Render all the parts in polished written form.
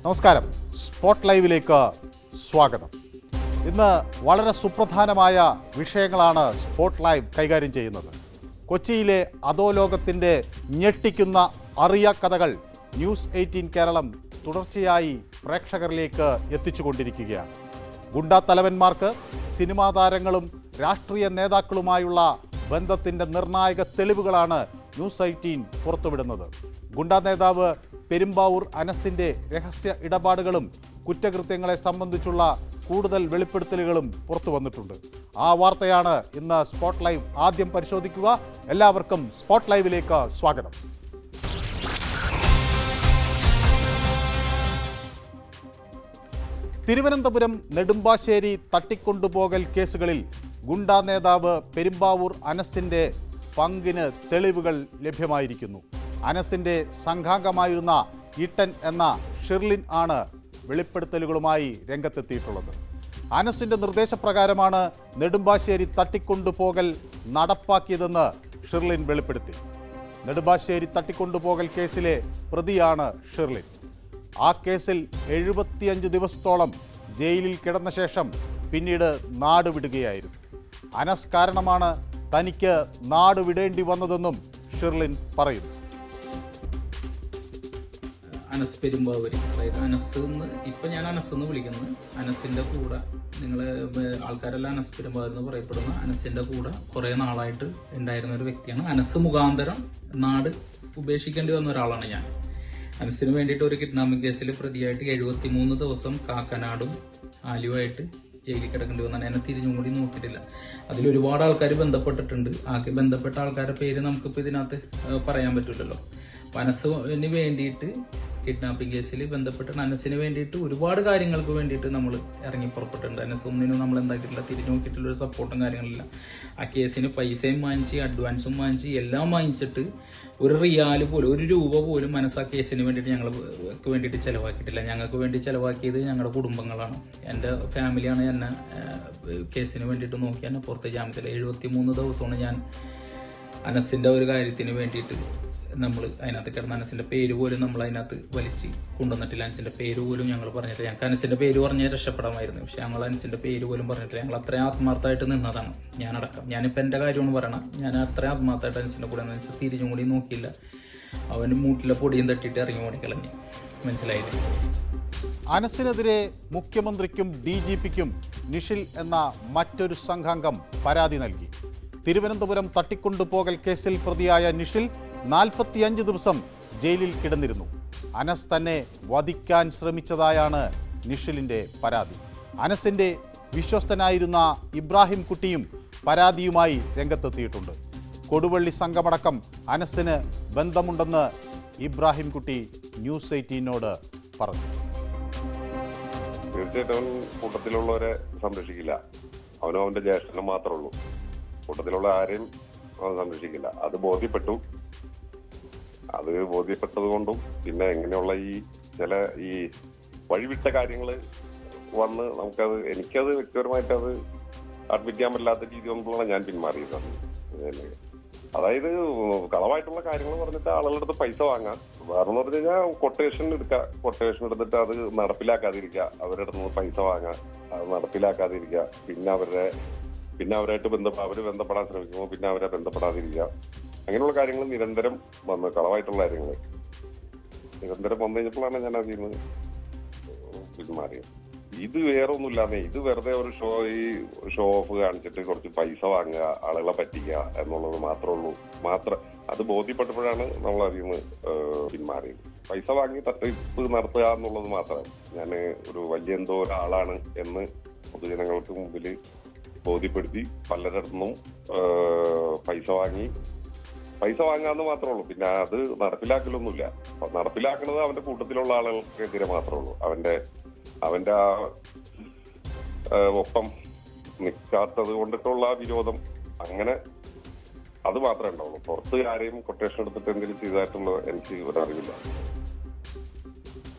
നമസ്കാരം. സ്പോട്ട് ലൈവിലേക്ക് സ്വാഗതം. ഇന്ന് വളരെ സുപ്രധാനമായ വിഷയങ്ങളാണ് സ്പോട്ട് ലൈവ് കൈകാര്യം ചെയ്യുന്നത്. കൊച്ചിയിലെ അധോലോകത്തിൻ്റെ ഞെട്ടിക്കുന്ന അറിയ കഥകൾ ന്യൂസ് 18 കേരളം തുടർച്ചയായി പ്രേക്ഷകരിലേക്ക് എത്തിച്ചുകൊണ്ടിരിക്കുകയാണ്. ഗുണ്ടാ തലവന്മാർക്ക് സിനിമാ താരങ്ങളും രാഷ്ട്രീയ നേതാക്കളുമായുള്ള ബന്ധത്തിൻ്റെ നിർണായക തെളിവുകളാണ് ന്യൂസ് 18 പുറത്തുവിടുന്നത്. ഗുണ്ടാ നേതാവ് പെരുമ്പാവൂർ അനസിൻ്റെ രഹസ്യ ഇടപാടുകളും കുറ്റകൃത്യങ്ങളെ സംബന്ധിച്ചുള്ള കൂടുതൽ വെളിപ്പെടുത്തലുകളും പുറത്തു വന്നിട്ടുണ്ട്. ആ വാർത്തയാണ് ഇന്ന് സ്പോട്ട് ലൈവ് ആദ്യം പരിശോധിക്കുക. എല്ലാവർക്കും സ്പോട്ട് ലൈവിലേക്ക് സ്വാഗതം. തിരുവനന്തപുരം നെടുമ്പാശ്ശേരി തട്ടിക്കൊണ്ടുപോകൽ കേസുകളിൽ ഗുണ്ടാ നേതാവ് പെരുമ്പാവൂർ അനസിൻ്റെ പങ്കിന് തെളിവുകൾ ലഭ്യമായിരിക്കുന്നു. അനസിൻ്റെ സംഘാംഗമായിരുന്ന ഈട്ടൻ എന്ന ഷിർലിൻ ആണ് വെളിപ്പെടുത്തലുകളുമായി രംഗത്തെത്തിയിട്ടുള്ളത്. അനസിൻ്റെ നിർദ്ദേശപ്രകാരമാണ് നെടുമ്പാശ്ശേരി തട്ടിക്കൊണ്ടുപോകൽ നടപ്പാക്കിയതെന്ന് ഷിർലിൻ വെളിപ്പെടുത്തി. നെടുമ്പാശ്ശേരി തട്ടിക്കൊണ്ടുപോകൽ കേസിലെ പ്രതിയാണ് ഷിർലിൻ. ആ കേസിൽ 75 ദിവസത്തോളം ജയിലിൽ കിടന്ന ശേഷം പിന്നീട് നാട് വിടുകയായിരുന്നു. അനസ് കാരണമാണ് തനിക്ക് നാട് വിടേണ്ടി വന്നതെന്നും ഷിർലിൻ പറയുന്നു. അനസ് പെരുമ്പാവൂര്, അതായത് അനസ് എന്ന് ഇപ്പം ഞാൻ അനസ് എന്ന് വിളിക്കുന്നത്, അനസിൻ്റെ കൂടെ നിങ്ങൾ ആൾക്കാരെല്ലാം അനസ് പെരുമ്പാവൂർ എന്ന് പറയപ്പെടുന്ന അനസിൻ്റെ കൂടെ കുറേ നാളായിട്ട് ഉണ്ടായിരുന്ന ഒരു വ്യക്തിയാണ്. അനസ് മുഖാന്തരം നാട് ഉപേക്ഷിക്കേണ്ടി വന്ന ഒരാളാണ് ഞാൻ. അനസിന് വേണ്ടിയിട്ട് ഒരു കിഡ്നാപ്പിംഗ് കേസിൽ പ്രതിയായിട്ട് 73 ദിവസം കാക്കനാടും ആലുവായിട്ട് ജയിലിൽ കിടക്കേണ്ടി വന്നാണ്. എന്നെ തിരിഞ്ഞും കൂടി നോക്കിയിട്ടില്ല. അതിൽ ഒരുപാട് ആൾക്കാർ ബന്ധപ്പെട്ടിട്ടുണ്ട്. ആകെ ബന്ധപ്പെട്ട ആൾക്കാരുടെ പേര് നമുക്കിപ്പോൾ ഇതിനകത്ത് പറയാൻ പറ്റില്ലല്ലോ. അപ്പം അനസിന് വേണ്ടിയിട്ട് കിഡ്നാപ്പിംഗ് കേസിൽ ബന്ധപ്പെട്ട് അനസിന് വേണ്ടിയിട്ട് ഒരുപാട് കാര്യങ്ങൾക്ക് വേണ്ടിയിട്ട് നമ്മൾ ഇറങ്ങി പുറപ്പെട്ടിട്ടുണ്ട്. അനസ് ഒന്നിനും നമ്മൾ എന്താക്കിയിട്ടില്ല, തിരിഞ്ഞു നോക്കിയിട്ടുള്ള ഒരു സപ്പോർട്ടും കാര്യങ്ങളില്ല. ആ കേസിന് പൈസയും വാങ്ങിച്ച് അഡ്വാൻസും വാങ്ങിച്ച് എല്ലാം വാങ്ങിച്ചിട്ട് ഒരു റിയാൽ പോലും, ഒരു രൂപ പോലും മനസ്സ് ആ കേസിന് വേണ്ടിയിട്ട് ഞങ്ങൾക്ക് വേണ്ടിയിട്ട് ചിലവാക്കിയിട്ടില്ല. ഞങ്ങൾക്ക് വേണ്ടി ചിലവാക്കിയത് ഞങ്ങളുടെ കുടുംബങ്ങളാണ്. എൻ്റെ ഫാമിലിയാണ് എന്നെ കേസിന് വേണ്ടിയിട്ട് നോക്കി എന്നെ പുറത്ത് ജാമ്യത്തിൽ 73 ദിവസമാണ് ഞാൻ അനസിൻ്റെ ഒരു കാര്യത്തിന് വേണ്ടിയിട്ട് നമ്മൾ അതിനകത്ത് കിടന്ന അനസിൻ്റെ പേര് പോലും നമ്മൾ അതിനകത്ത് വലിച്ച് കൊണ്ടുവന്നിട്ടില്ല. അനസിൻ്റെ പേര് പോലും ഞങ്ങൾ പറഞ്ഞിട്ടില്ല. ഞങ്ങൾക്ക് അനസിൻ്റെ പേര് പറഞ്ഞാൽ രക്ഷപ്പെടാമായിരുന്നു. പക്ഷേ ഞങ്ങൾ അനസിൻ്റെ പേര് പോലും പറഞ്ഞിട്ടില്ല. ഞങ്ങൾ അത്രയും ആത്മാർത്ഥമായിട്ട് നിന്നതാണ്, ഞാനടക്കം. ഞാനിപ്പോൾ എൻ്റെ കാര്യമാണ് പറയണം. ഞാൻ അത്രയും ആത്മാർത്ഥമായിട്ട് അനസിൻ്റെ കൂടെ അനസ് തിരിഞ്ഞും കൂടി നോക്കിയില്ല. അവന് മൂട്ടിലെ പൊടിയും തട്ടിയിട്ട് ഇറങ്ങി ഓടിക്കളഞ്ഞു. മനസ്സിലായില്ലേ? അനസിനെതിരെ മുഖ്യമന്ത്രിക്കും DGPക്കും നിഷിൽ എന്ന മറ്റൊരു സംഘാംഗം പരാതി നൽകി. തിരുവനന്തപുരം തട്ടിക്കൊണ്ടുപോകൽ കേസിൽ പ്രതിയായ നിഷിൽ 45 ദിവസം ജയിലിൽ കിടന്നിരുന്നു. അനസ് തന്നെ വധിക്കാൻ ശ്രമിച്ചതായാണ് നിഷിലിൻ്റെ പരാതി. അനസിൻ്റെ വിശ്വസ്തനായിരുന്ന ഇബ്രാഹിം കുട്ടിയും പരാതിയുമായി രംഗത്തെത്തിയിട്ടുണ്ട്. കൊടുവള്ളി സംഘമടക്കം അനസിന് ബന്ധമുണ്ടെന്ന് ഇബ്രാഹിം കുട്ടി ന്യൂസ് 18നോട് പറഞ്ഞു. തീർച്ചയായിട്ടും അവൻ കൂട്ടത്തിലുള്ളവരെ സംരക്ഷിക്കില്ല. അവനും അവൻ്റെ ജ്യേഷ്ഠനും മാത്രമേ ഉള്ളൂ. കൂട്ടത്തിലുള്ള ആരെയും അവൻ സംരക്ഷിക്കില്ല. അത് ബോധ്യപ്പെട്ടത് കൊണ്ടും പിന്നെ എങ്ങനെയുള്ള ഈ ചില ഈ വഴിവിട്ട കാര്യങ്ങൾ വന്ന് എനിക്കത് വ്യക്തിപരമായിട്ട് അത് അഡ്മിറ്റ് ചെയ്യാൻ പറ്റാത്ത രീതി കൊണ്ടുള്ളതാണ് ഞാൻ പിന്മാറിയത്. അതായത് കളവായിട്ടുള്ള കാര്യങ്ങൾ പറഞ്ഞിട്ട് ആളുകളുടെ അടുത്ത് പൈസ വാങ്ങാം. വേറെ എന്ന് പറഞ്ഞു കഴിഞ്ഞാൽ കൊട്ടേഷൻ എടുത്തിട്ട് അത് നടപ്പിലാക്കാതിരിക്കുക, അവരുടെ അടുത്ത് നിന്ന് പൈസ വാങ്ങാം, അത് നടപ്പിലാക്കാതിരിക്കുക, പിന്നെ അവരായിട്ട് അവർ ബന്ധപ്പെടാൻ ശ്രമിക്കുമ്പോൾ പിന്നെ അവരെ ബന്ധപ്പെടാതിരിക്കുക. അങ്ങനെയുള്ള കാര്യങ്ങൾ നിരന്തരം വന്ന് കളവായിട്ടുള്ള കാര്യങ്ങൾ നിരന്തരം വന്നു കഴിഞ്ഞപ്പോഴാണ് ഞാൻ അതിൽ നിന്ന് പിന്മാറിയത്. ഇത് വേറെ ഒന്നുമില്ലാന്നേ, ഇത് വെറുതെ ഒരു ഷോ ഓഫ് കാണിച്ചിട്ട് കുറച്ച് പൈസ വാങ്ങുക, ആളുകളെ പറ്റിക്കുക എന്നുള്ളത് മാത്രമേ ഉള്ളൂ. അത് ബോധ്യപ്പെട്ടപ്പോഴാണ് നമ്മൾ അതിൽ നിന്ന് പിന്മാറിയത്. പൈസ വാങ്ങി തട്ടിപ്പ് നടത്തുക എന്നുള്ളത് മാത്രമേ. ഞാൻ ഒരു വലിയ എന്തോ ഒരാളാണ് എന്ന് പൊതുജനങ്ങൾക്ക് മുമ്പിൽ ബോധ്യപ്പെടുത്തി പലരിടത്തുനിന്നും പൈസ വാങ്ങാന്ന് മാത്രമേ ഉള്ളൂ. പിന്നെ അത് നടപ്പിലാക്കലൊന്നുമില്ല. നടപ്പിലാക്കുന്നത് അവന്റെ കൂട്ടത്തിലുള്ള ആളുകൾക്കെതിരെ മാത്രമേ ഉള്ളൂ. അവന്റെ ഒപ്പം നിൽക്കാത്തത് കൊണ്ടിട്ടുള്ള വിരോധം, അങ്ങനെ അത് മാത്രമേ ഉണ്ടാവുള്ളൂ. പുറത്ത് ആരെയും കൊട്ടേഷൻ എടുത്തിട്ട് എന്തെങ്കിലും ചെയ്തതായിട്ടുള്ള എനിക്ക് ഒരറിവില്ല.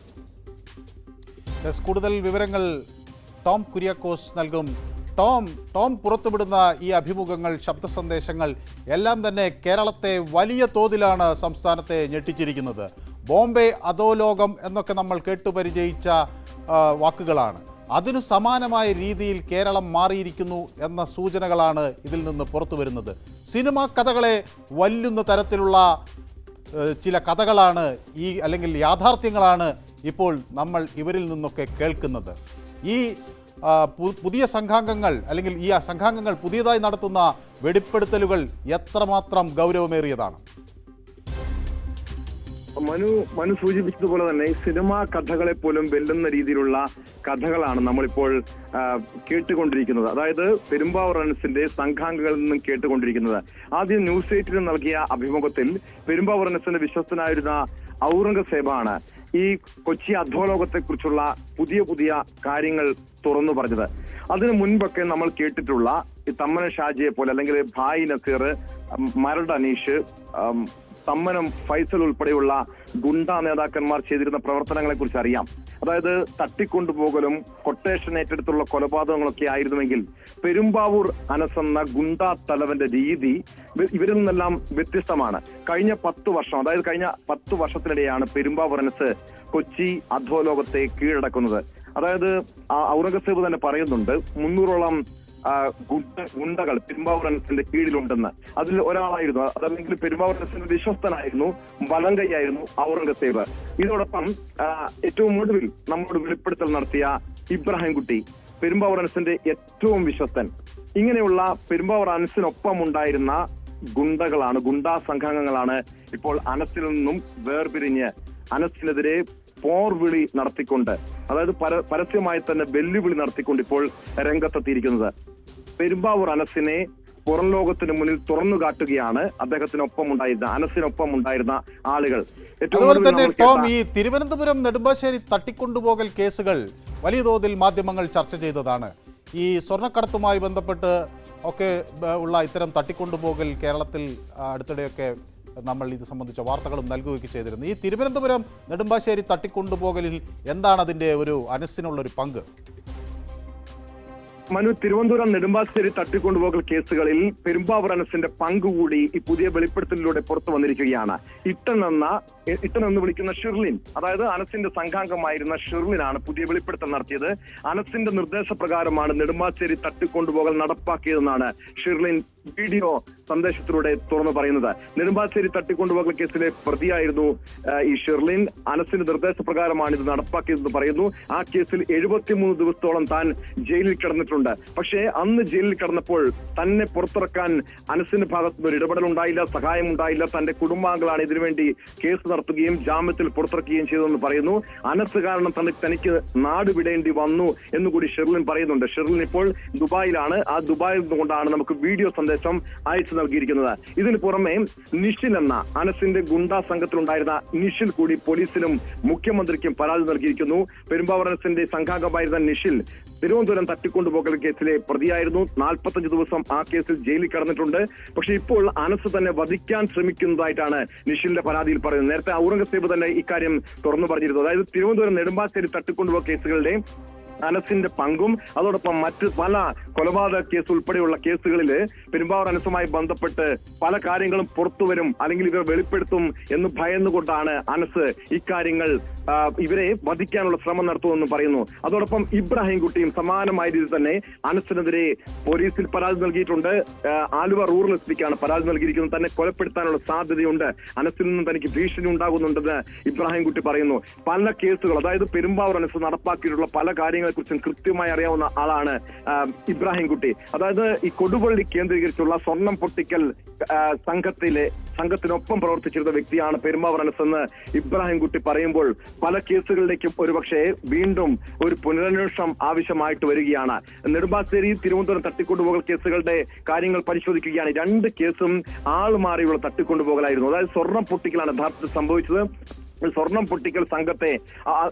കൂടുതൽ വിവരങ്ങൾ ടോം കുര്യാക്കോസ് നൽകും. ടോം പുറത്തുവിടുന്ന ഈ അഭിമുഖങ്ങൾ, ശബ്ദ സന്ദേശങ്ങൾ എല്ലാം തന്നെ കേരളത്തെ വലിയ തോതിലാണ് സംസ്ഥാനത്തെ ഞെട്ടിച്ചിരിക്കുന്നത്. ബോംബെ അധോലോകം എന്നൊക്കെ നമ്മൾ കേട്ടുപരിചയിച്ച വാക്കുകളാണ്. അതിനു സമാനമായ രീതിയിൽ കേരളം മാറിയിരിക്കുന്നു എന്ന സൂചനകളാണ് ഇതിൽ നിന്ന് പുറത്തു വരുന്നത്. സിനിമാ കഥകളെ വല്ലുന്ന തരത്തിലുള്ള ചില കഥകളാണ് അല്ലെങ്കിൽ യാഥാർത്ഥ്യങ്ങളാണ് ഇപ്പോൾ നമ്മൾ ഇവരിൽ നിന്നൊക്കെ കേൾക്കുന്നത്. ഈ പുതിയ സംഘാംഗങ്ങൾ അല്ലെങ്കിൽ ഈ സംഘാംഗങ്ങൾ പുതിയതായി നടത്തുന്ന വെളിപ്പെടുത്തലുകൾ എത്രമാത്രം ഗൗരവമേറിയതാണ്? മനു സൂചിപ്പിച്ചതുപോലെ തന്നെ സിനിമാ കഥകളെ പോലും വെല്ലുന്ന രീതിയിലുള്ള കഥകളാണ് നമ്മളിപ്പോൾ കേട്ടുകൊണ്ടിരിക്കുന്നത്. അതായത് പെരുമ്പാവൂർ അനസിന്റെ സംഘാംഗങ്ങളിൽ നിന്നും കേട്ടുകൊണ്ടിരിക്കുന്നത്. ആദ്യം ന്യൂസ് 8 നൽകിയ അഭിമുഖത്തിൽ പെരുമ്പാവൂർ അനസിന്റെ വിശ്വസ്തനായിരുന്ന ഔറംഗസേബാണ് ഈ കൊച്ചി അധോലോകത്തെ കുറിച്ചുള്ള പുതിയ കാര്യങ്ങൾ തുറന്നു പറഞ്ഞത്. അതിനു മുൻപൊക്കെ നമ്മൾ കേട്ടിട്ടുള്ള ഈ തമ്മന ഷാജിയെ പോലെ അല്ലെങ്കിൽ ഭായ് നസീർ, മരട് അനീഷ്, തമ്മനം ഫൈസൽ ഉൾപ്പെടെയുള്ള ഗുണ്ട നേതാക്കന്മാർ ചെയ്തിരുന്ന പ്രവർത്തനങ്ങളെ കുറിച്ച് അറിയാം. അതായത് തട്ടിക്കൊണ്ടുപോകലും കൊട്ടേഷൻ ഏറ്റെടുത്തുള്ള കൊലപാതകങ്ങളൊക്കെ ആയിരുന്നുവെങ്കിൽ പെരുമ്പാവൂർ അനസ് എന്ന ഗുണ്ട തലവന്റെ രീതി ഇവരിൽ നിന്നെല്ലാം വ്യത്യസ്തമാണ്. കഴിഞ്ഞ 10 വർഷം, അതായത് കഴിഞ്ഞ 10 വർഷത്തിനിടെയാണ് പെരുമ്പാവൂർ അനസ് കൊച്ചി അധോലോകത്തെ കീഴടക്കുന്നത്. അതായത് ഔറംഗസേബ് തന്നെ പറയുന്നുണ്ട് 300ഓളം ഗുണ്ടകൾ പെരുമ്പാവൂർ അനസിന്റെ കീഴിലുണ്ടെന്ന്. അതിൽ ഒരാളായിരുന്നു, അതല്ലെങ്കിൽ പെരുമ്പാവൂർ അനസിന്റെ വിശ്വസ്തനായിരുന്നു, വലങ്കൈയായിരുന്നു ഔറംഗസേബ്. ഇതോടൊപ്പം ഏറ്റവും ഒടുവിൽ നമ്മോട് വെളിപ്പെടുത്തൽ നടത്തിയ ഇബ്രാഹിം കുട്ടി പെരുമ്പാവൂർ അനസിന്റെ ഏറ്റവും വിശ്വസ്തൻ. ഇങ്ങനെയുള്ള പെരുമ്പാവൂർ അനസിനൊപ്പം ഉണ്ടായിരുന്ന ഗുണ്ടാ സംഘാംഗങ്ങളാണ് ഇപ്പോൾ അനസിൽ നിന്നും വേർപിരിഞ്ഞ് അനസിനെതിരെ പോർവിളി നടത്തിക്കൊണ്ട്, അതായത് പരസ്യമായി തന്നെ വെല്ലുവിളി നടത്തിക്കൊണ്ട് ഇപ്പോൾ രംഗത്തെത്തിയിരിക്കുന്നത്. പെരുമ്പാവൂർ അനസിനെ പുറം ലോകത്തിന് മുന്നിൽ തുറന്നു കാട്ടുകയാണ് അനസിനൊപ്പം ഉണ്ടായിരുന്ന ആളുകൾ. അതുപോലെ തന്നെ ടോം, ഈ തിരുവനന്തപുരം നെടുമ്പാശ്ശേരി തട്ടിക്കൊണ്ടുപോകൽ കേസുകൾ വലിയ തോതിൽ മാധ്യമങ്ങൾ ചർച്ച ചെയ്തതാണ്. ഈ സ്വർണ്ണക്കടത്തുമായി ബന്ധപ്പെട്ട് ഒക്കെ ഉള്ള ഇത്തരം തട്ടിക്കൊണ്ടുപോകൽ കേരളത്തിൽ അടുത്തിടെയൊക്കെ നമ്മൾ ഇത് സംബന്ധിച്ച വാർത്തകളും നൽകുകയൊക്കെ ചെയ്തിരുന്നു. ഈ തിരുവനന്തപുരം നെടുമ്പാശ്ശേരി തട്ടിക്കൊണ്ടുപോകലിൽ എന്താണ് അതിൻ്റെ ഒരു അനസിനുള്ളൊരു പങ്ക്? തിരുവനന്തപുരം നെടുമ്പാശ്ശേരി തട്ടിക്കൊണ്ടുപോകൽ കേസുകളിൽ പെരുമ്പാവൂർ അനസിന്റെ പങ്കുകൂടി ഈ പുതിയ വെളിപ്പെടുത്തലിലൂടെ പുറത്തു വന്നിരിക്കുകയാണ്. ഇട്ടൻ എന്ന് വിളിക്കുന്ന ഷിർലിൻ, അതായത് അനസിന്റെ സംഘാംഗമായിരുന്ന ഷിർലിനാണ് പുതിയ വെളിപ്പെടുത്തൽ നടത്തിയത്. അനസിന്റെ നിർദ്ദേശപ്രകാരമാണ് നെടുമ്പാശ്ശേരി തട്ടിക്കൊണ്ടുപോകൽ നടപ്പാക്കിയതെന്നാണ് ഷിർലിൻ വീഡിയോ സന്ദേശത്തിലൂടെ തുറന്നു പറയുന്നത്. നെടുമ്പാശ്ശേരി തട്ടിക്കൊണ്ടുപോകൽ കേസിലെ പ്രതിയായിരുന്നു ഈ ഷിർലിൻ. അനസിന്റെ നിർദ്ദേശപ്രകാരമാണ് ഇത് നടപ്പാക്കിയതെന്ന് പറയുന്നു. ആ കേസിൽ 73 ദിവസത്തോളം താൻ ജയിലിൽ കിടന്നിട്ടുണ്ട്. പക്ഷേ അന്ന് ജയിലിൽ കിടന്നപ്പോൾ തന്നെ പുറത്തിറക്കാൻ അനസിന്റെ ഭാഗത്തുനിന്ന് ഒരു ഇടപെടൽ ഉണ്ടായില്ല, സഹായം ഉണ്ടായില്ല. തന്റെ കുടുംബാംഗങ്ങളാണ് ഇതിനുവേണ്ടി കേസ് നടത്തുകയും ജാമ്യത്തിൽ പുറത്തിറക്കുകയും ചെയ്തതെന്ന് പറയുന്നു. അനസ് കാരണം തനിക്ക് നാട് വിടേണ്ടി വന്നു എന്നുകൂടി ഷിർലിൻ പറയുന്നുണ്ട്. ഷിർലിൻ ഇപ്പോൾ ദുബായിലാണ്. ആ ദുബായിൽ നിന്നുകൊണ്ടാണ് നമുക്ക് വീഡിയോ സന്ദേശം അയച്ചു നൽകിയിരിക്കുന്നത്. ഇതിന് പുറമെ നിഷിൽ എന്ന അനസിന്റെ ഗുണ്ടാ സംഘത്തിലുണ്ടായിരുന്ന നിഷിൽ കൂടി പോലീസിനും മുഖ്യമന്ത്രിക്കും പരാതി നൽകിയിരിക്കുന്നു. പെരുമ്പാവൂർ അനസിന്റെ സംഘാംഗമായിരുന്ന നിഷിൽ തിരുവനന്തപുരം തട്ടിക്കൊണ്ടുപോകൽ കേസിലെ പ്രതിയായിരുന്നു. 45 ദിവസം ആ കേസിൽ ജയിലിൽ കിടന്നിട്ടുണ്ട്. പക്ഷെ ഇപ്പോൾ അനസ് തന്നെ വധിക്കാൻ ശ്രമിക്കുന്നതായിട്ടാണ് നിഷിലിന്റെ പരാതിയിൽ പറയുന്നത്. നേരത്തെ ഔറംഗസേബ് തന്നെ ഇക്കാര്യം തുറന്നു പറഞ്ഞിരുന്നു. അതായത് തിരുവനന്തപുരം നെടുമ്പാശ്ശേരി തട്ടിക്കൊണ്ടുപോകൽ കേസുകളുടെ അനസിന്റെ പങ്കും അതോടൊപ്പം മറ്റ് പല കൊലപാതക കേസ് ഉൾപ്പെടെയുള്ള കേസുകളിൽ പെരുമ്പാവൂർ അനസുമായി ബന്ധപ്പെട്ട് പല കാര്യങ്ങളും പുറത്തുവരും, അല്ലെങ്കിൽ ഇവർ വെളിപ്പെടുത്തും എന്ന് ഭയന്നുകൊണ്ടാണ് അനസ് ഇക്കാര്യങ്ങൾ ഇവരെ വധിക്കാനുള്ള ശ്രമം നടത്തുമെന്ന് പറയുന്നു. അതോടൊപ്പം ഇബ്രാഹിം കുട്ടിയും സമാനമായ രീതിയിൽ തന്നെ അനസിനെതിരെ പോലീസിൽ പരാതി നൽകിയിട്ടുണ്ട്. ആലുവ റൂറൽ എസ്.പിക്കാണ് പരാതി നൽകിയിരിക്കുന്നത്. തന്നെ കൊലപ്പെടുത്താനുള്ള സാധ്യതയുണ്ട്, അനസിൽ നിന്നും തനിക്ക് ഭീഷണി ഉണ്ടാകുന്നുണ്ടെന്ന് ഇബ്രാഹിം കുട്ടി പറയുന്നു. പല കേസുകൾ, അതായത് പെരുമ്പാവൂർ അനസ് നടപ്പാക്കിയിട്ടുള്ള പല കാര്യങ്ങളെ കുറിച്ചും കൃത്യമായി അറിയാവുന്ന ആളാണ് ഇബ്രാഹിം കുട്ടി. അതായത് ഈ കൊടുവള്ളി കേന്ദ്രീകരിച്ചുള്ള സ്വർണം പൊട്ടിക്കൽ സംഘത്തിനൊപ്പം പ്രവർത്തിച്ചിരുന്ന വ്യക്തിയാണ് പെരുമ്പാവൂർ അനസ് എന്ന് ഇബ്രാഹിം കുട്ടി പറയുമ്പോൾ പല കേസുകളിലേക്കും ഒരുപക്ഷെ വീണ്ടും ഒരു പുനരന്വേഷണം ആവശ്യമായിട്ട് വരികയാണ്. നെടുമ്പാശ്ശേരി തിരുവനന്തപുരം തട്ടിക്കൊണ്ടുപോകൽ കേസുകളുടെ കാര്യങ്ങൾ പരിശോധിക്കുകയാണ്. 2 കേസും ആളുമാറിയുള്ള തട്ടിക്കൊണ്ടുപോകലായിരുന്നു. അതായത് സ്വർണം പൊട്ടിക്കലാണ് യഥാർത്ഥത്തിൽ സംഭവിച്ചത്. സ്വർണം പൊട്ടിക്കൽ സംഘത്തെ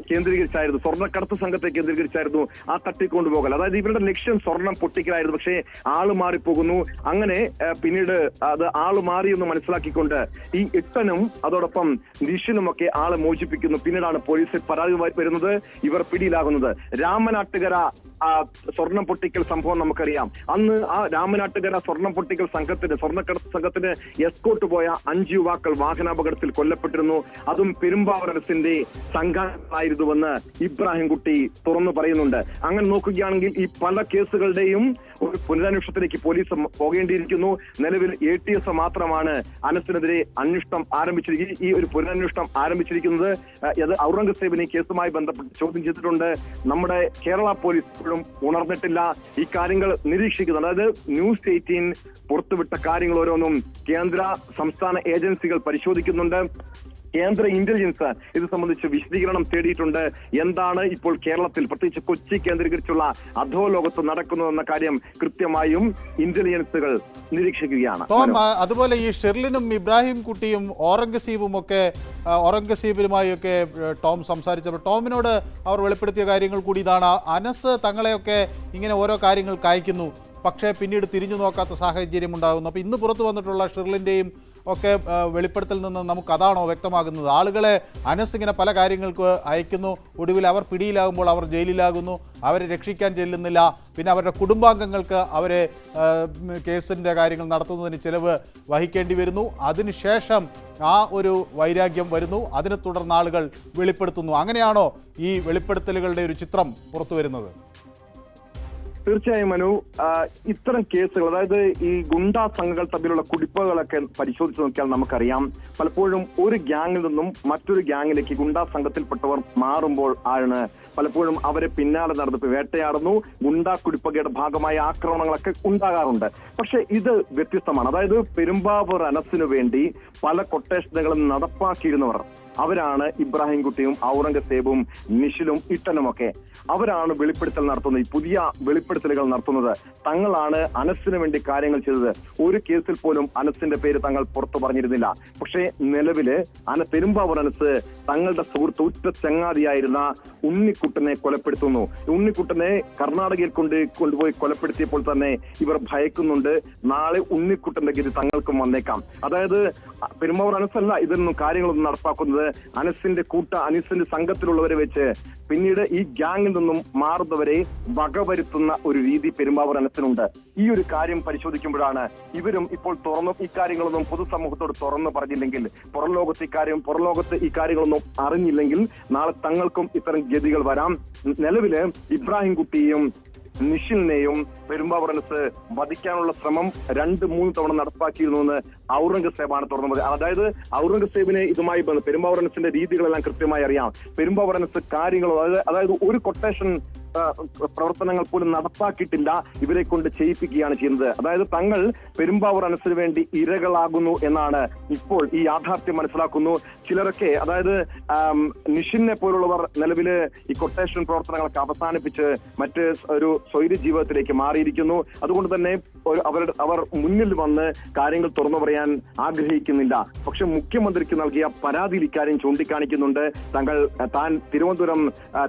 കേന്ദ്രീകരിച്ചായിരുന്നു, സ്വർണ്ണക്കടത്ത് സംഘത്തെ കേന്ദ്രീകരിച്ചായിരുന്നു ആ തട്ടിക്കൊണ്ടുപോകൽ. അതായത് ഇവരുടെ ലക്ഷ്യം സ്വർണം പൊട്ടിക്കലായിരുന്നു. പക്ഷേ ആള് മാറിപ്പോകുന്നു. അങ്ങനെ പിന്നീട് അത് ആള് മാറിയെന്ന് മനസ്സിലാക്കിക്കൊണ്ട് ഈ ഇട്ടനും അതോടൊപ്പം നിഷിനുമൊക്കെ ആളെ മോചിപ്പിക്കുന്നു. പിന്നീടാണ് പോലീസിൽ പരാതി വരുന്നത്, ഇവർ പിടിയിലാകുന്നത്. രാമനാട്ടുകര സ്വർണം പൊട്ടിക്കൽ സംഭവം നമുക്കറിയാം. അന്ന് ആ രാമനാട്ടുകര സ്വർണം പൊട്ടിക്കൽ സ്വർണ്ണക്കടത്ത് സംഘത്തിന് എസ്കോട്ട് പോയ 5 യുവാക്കൾ വാഹനാപകടത്തിൽ കൊല്ലപ്പെട്ടിരുന്നു. അതും പെരുമ്പാവൂർ അനസിന്റെ സംഘാടകരായിരുന്നുവെന്ന് ഇബ്രാഹിം കുട്ടി തുറന്നു പറയുന്നുണ്ട്. അങ്ങനെ നോക്കുകയാണെങ്കിൽ ഈ പല കേസുകളുടെയും ഒരു പുനരന്വേഷണത്തിലേക്ക് പോലീസ് പോകേണ്ടിയിരിക്കുന്നു. നിലവിൽ ATS മാത്രമാണ് അനസിനെതിരെ അന്വേഷണം ആരംഭിച്ചിരിക്കുന്നത്. ഈ ഒരു പുനരന്വേഷണം ആരംഭിച്ചിരിക്കുന്നത് അത് ഔറംഗസേബിനെ കേസുമായി ബന്ധപ്പെട്ട് ചോദ്യം ചെയ്തിട്ടുണ്ട്. നമ്മുടെ കേരള പോലീസ് ഇപ്പോഴും ഉണർന്നിട്ടില്ല. ഈ കാര്യങ്ങൾ നിരീക്ഷിക്കുന്നു. അതായത് ന്യൂസ് 18 പുറത്തുവിട്ട കാര്യങ്ങൾ ഓരോന്നും കേന്ദ്ര സംസ്ഥാന ഏജൻസികൾ പരിശോധിക്കുന്നുണ്ട്. കേന്ദ്ര ഇന്റലിജൻസ് ഇത് സംബന്ധിച്ച് വിശദീകരണം തേടിയിട്ടുണ്ട്. എന്താണ് ഇപ്പോൾ കേരളത്തിൽ പ്രത്യേകിച്ച് കൊച്ചി കേന്ദ്രീകരിച്ചുള്ള അധോലോകത്ത് നടക്കുന്നതെന്ന കാര്യം കൃത്യമായും ഇന്റലിജൻസുകൾ നിരീക്ഷിക്കുകയാണ്. ടോം, അതുപോലെ ഈ ഷെർലിനും ഇബ്രാഹിം കുട്ടിയും ഔറംഗസീബുമായൊക്കെ ടോം സംസാരിച്ചപ്പോൾ ടോമിനോട് അവർ വെളിപ്പെടുത്തിയ കാര്യങ്ങൾ കൂടി ഇതാണ്. അനസ് തങ്ങളെയൊക്കെ ഇങ്ങനെ ഓരോ കാര്യങ്ങൾ കായ്ക്കുന്നു, പക്ഷേ പിന്നീട് തിരിഞ്ഞു നോക്കാത്ത സാഹചര്യം ഉണ്ടാകുന്നു. അപ്പോൾ ഇന്ന് പുറത്തു വന്നിട്ടുള്ള ഷെർലിൻ്റെയും ഒക്കെ വെളിപ്പെടുത്തൽ നിന്ന് നമുക്ക് അതാണോ വ്യക്തമാകുന്നത്? ആളുകളെ അനസ് ഇങ്ങനെ പല കാര്യങ്ങൾക്ക് അയക്കുന്നു, ഒടുവിൽ അവർ പിടിയിലാകുമ്പോൾ അവർ ജയിലിലാകുന്നു, അവരെ രക്ഷിക്കാൻ ചെല്ലുന്നില്ല, പിന്നെ അവരുടെ കുടുംബാംഗങ്ങൾക്ക് അവരെ കേസിൻ്റെ കാര്യങ്ങൾ നടത്തുന്നതിന് ചിലവ് വഹിക്കേണ്ടി വരുന്നു. അതിനുശേഷം ആ ഒരു വൈരാഗ്യം വരുന്നു, അതിനെ തുടർന്ന് ആളുകൾ വെളിപ്പെടുത്തുന്നു. അങ്ങനെയാണോ ഈ വെളിപ്പെടുത്തലുകളുടെ ഒരു ചിത്രം പുറത്തു വരുന്നത്? തീർച്ചയായും മനു, ഇത്തരം കേസുകൾ, അതായത് ഈ ഗുണ്ടാ സംഘങ്ങൾ തമ്മിലുള്ള കുടിപ്പുകളൊക്കെ പരിശോധിച്ച് നോക്കിയാൽ നമുക്കറിയാം, പലപ്പോഴും ഒരു ഗ്യാങ്ങിൽ നിന്നും മറ്റൊരു ഗ്യാങ്ങിലേക്ക് ഗുണ്ടാ സംഘത്തിൽപ്പെട്ടവർ മാറുമ്പോൾ ആണ് പലപ്പോഴും അവരെ പിന്നാലെ നടന്ന് വേട്ടയാടുന്നു. ഗുണ്ടാ കുടിപ്പകയുടെ ഭാഗമായ ആക്രമണങ്ങളൊക്കെ ഉണ്ടാകാറുണ്ട്. പക്ഷെ ഇത് വ്യത്യസ്തമാണ്. അതായത് പെരുമ്പാവൂർ അനസിനു വേണ്ടി പല കൊട്ടേഷനുകളും നടപ്പാക്കിയിരുന്നവർ അവരാണ് ഇബ്രാഹിം കുട്ടിയും ഔറംഗസേബും നിഷിലും ഇട്ടനുമൊക്കെ. അവരാണ് വെളിപ്പെടുത്തൽ നടത്തുന്നത്, ഈ പുതിയ വെളിപ്പെടുത്തലുകൾ നടത്തുന്നത്. തങ്ങളാണ് അനസിന് വേണ്ടി കാര്യങ്ങൾ ചെയ്തത്. ഒരു കേസിൽ പോലും അനസിന്റെ പേര് തങ്ങൾ പുറത്തു പറഞ്ഞിരുന്നില്ല. പക്ഷേ നിലവില് പെരുമ്പാവൂർ അനസ് തങ്ങളുടെ സുഹൃത്ത് ഉറ്റ ചങ്ങാതിയായിരുന്ന ഉണ്ണിക്കുട്ടനെ കൊലപ്പെടുത്തുന്നു. ഉണ്ണിക്കുട്ടനെ കർണാടകയിൽ കൊണ്ടുപോയി കൊലപ്പെടുത്തിയപ്പോൾ തന്നെ ഇവർ ഭയക്കുന്നുണ്ട്, നാളെ ഉണ്ണിക്കുട്ടന്റെ ഗതി തങ്ങൾക്കും വന്നേക്കാം. അതായത് പെരുമ്പാവൂർ അനസല്ല ഇതിനൊന്നും കാര്യങ്ങളൊന്നും നടപ്പാക്കുന്നത്. അനസിന്റെ സംഘത്തിലുള്ളവരെ വെച്ച് പിന്നീട് ഈ ഗ്യാങ്ങിൽ നിന്നും മാറുന്നവരെ വകവരുത്തുന്ന ഒരു രീതി പെരുമ്പാവൂർ അനസിനുണ്ട്. ഈ ഒരു കാര്യം പരിശോധിക്കുമ്പോഴാണ് ഇവരും ഇപ്പോൾ ഈ കാര്യങ്ങളൊന്നും പൊതുസമൂഹത്തോട് തുറന്നു പറഞ്ഞില്ലെങ്കിൽ, പുറംലോകത്ത് ഈ കാര്യങ്ങളൊന്നും അറിഞ്ഞില്ലെങ്കിൽ നാളെ തങ്ങൾക്കും ഇത്തരം ഗതികൾ വരാം. നിലവില് ഇബ്രാഹിം കുട്ടിയെയും നിഷിലിനെയും പെരുമ്പാവൂർ അനസ് വധിക്കാനുള്ള ശ്രമം 2-3 തവണ നടപ്പാക്കിയിരുന്നുവെന്ന് ഔറംഗസേബാണ് തുറന്നത്. അതായത് ഔറംഗസേബിനെ ഇതുമായി പെരുമ്പാവൂർ അനസിന്റെ രീതികളെല്ലാം കൃത്യമായി അറിയാം. പെരുമ്പാവൂർ അനസ് കാര്യങ്ങൾ, അതായത് ഒരു കൊട്ടേഷൻ പ്രവർത്തനങ്ങൾ പോലും നടപ്പാക്കിയിട്ടില്ല, ഇവരെ കൊണ്ട് ചെയ്യിപ്പിക്കുകയാണ് ചെയ്യുന്നത്. അതായത് തങ്ങൾ പെരുമ്പാവൂർ അനസിന് വേണ്ടി ഇരകളാകുന്നു എന്നാണ് ഇപ്പോൾ ഈ യാഥാർത്ഥ്യം മനസ്സിലാക്കുന്നു. ചിലരൊക്കെ, അതായത് നിഷിനെ പോലുള്ളവർ നിലവില് ഈ കൊട്ടേഷൻ പ്രവർത്തനങ്ങളൊക്കെ അവസാനിപ്പിച്ച് മറ്റ് ഒരു സ്വൈര്യ ജീവിതത്തിലേക്ക് മാറിയിരിക്കുന്നു. അതുകൊണ്ട് തന്നെ അവർ മുന്നിൽ വന്ന് കാര്യങ്ങൾ തുറന്നു പറയാൻ ആഗ്രഹിക്കുന്നില്ല. പക്ഷെ മുഖ്യമന്ത്രിക്ക് നൽകിയ പരാതിയിൽ ഇക്കാര്യം ചൂണ്ടിക്കാണിക്കുന്നുണ്ട്. താൻ തിരുവനന്തപുരം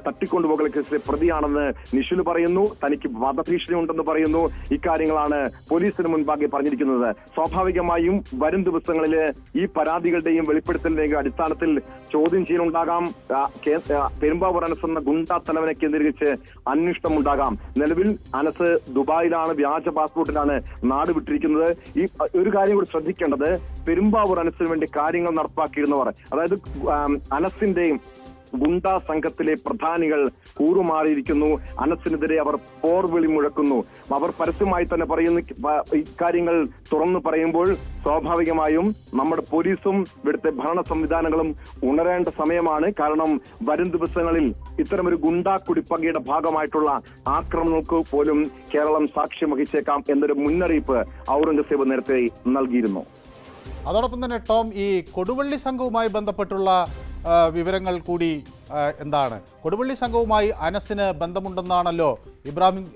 തട്ടിക്കൊണ്ടുപോകൽ കേസിലെ പ്രതിയാണെന്ന് നിഷിൽ പറയുന്നു. തനിക്ക് വധഭീഷണി ഉണ്ടെന്ന് പറയുന്നു. ഇക്കാര്യങ്ങളാണ് പോലീസിന് മുൻപാകെ പറഞ്ഞിരിക്കുന്നത്. സ്വാഭാവികമായും വരും ദിവസങ്ങളിൽ ഈ പരാതികളുടെയും വെളിപ്പെടുത്തലിന്റെയും അടിസ്ഥാനത്തിൽ ചോദ്യം ചെയ്യലുണ്ടാകാം. പെരുമ്പാവൂർ അനസ് എന്ന ഗുണ്ടാ തലവനെ കേന്ദ്രീകരിച്ച് അന്വേഷണം ഉണ്ടാകാം. നിലവിൽ അനസ് ദുബായിലാണ്, വ്യാജ പാസ്പോർട്ടിലാണ് നാട് വിട്ടിരിക്കുന്നത്. ഈ ഒരു കാര്യം കൂടി ശ്രദ്ധിക്കേണ്ടത്, പെരുമ്പാവൂർ അനസിന് വേണ്ടി കാര്യങ്ങൾ നടപ്പാക്കിയിരുന്നവർ, അതായത് അനസിന്റെയും ഗുണ്ടാ സംഘത്തിലെ പ്രധാനികൾ കൂറുമാറിയിരിക്കുന്നു. അനസിനെതിരെ അവർ പോർവിളി മുഴക്കുന്നു. അവർ പരസ്യമായി തന്നെ പറയുന്ന ഇക്കാര്യങ്ങൾ തുറന്നു പറയുമ്പോൾ സ്വാഭാവികമായും നമ്മുടെ പോലീസും ഇവിടുത്തെ ഭരണ സംവിധാനങ്ങളും ഉണരേണ്ട സമയമാണ്. കാരണം വരും ദിവസങ്ങളിൽ ഇത്തരമൊരു ഗുണ്ടാ കുടിപ്പകയുടെ ഭാഗമായിട്ടുള്ള ആക്രമണങ്ങൾക്ക് പോലും കേരളം സാക്ഷ്യം വഹിച്ചേക്കാം എന്നൊരു മുന്നറിയിപ്പ് ഔറംഗസേബ് നേരത്തെ നൽകിയിരുന്നു. അതോടൊപ്പം തന്നെ ടോം, ഈ കൊടുവള്ളി സംഘവുമായി ബന്ധപ്പെട്ടുള്ള വിവരങ്ങൾ കൂടി എന്താണ്? കൊടുവള്ളി സംഘവുമായി അനസിന് ബന്ധമുണ്ടെന്നാണല്ലോ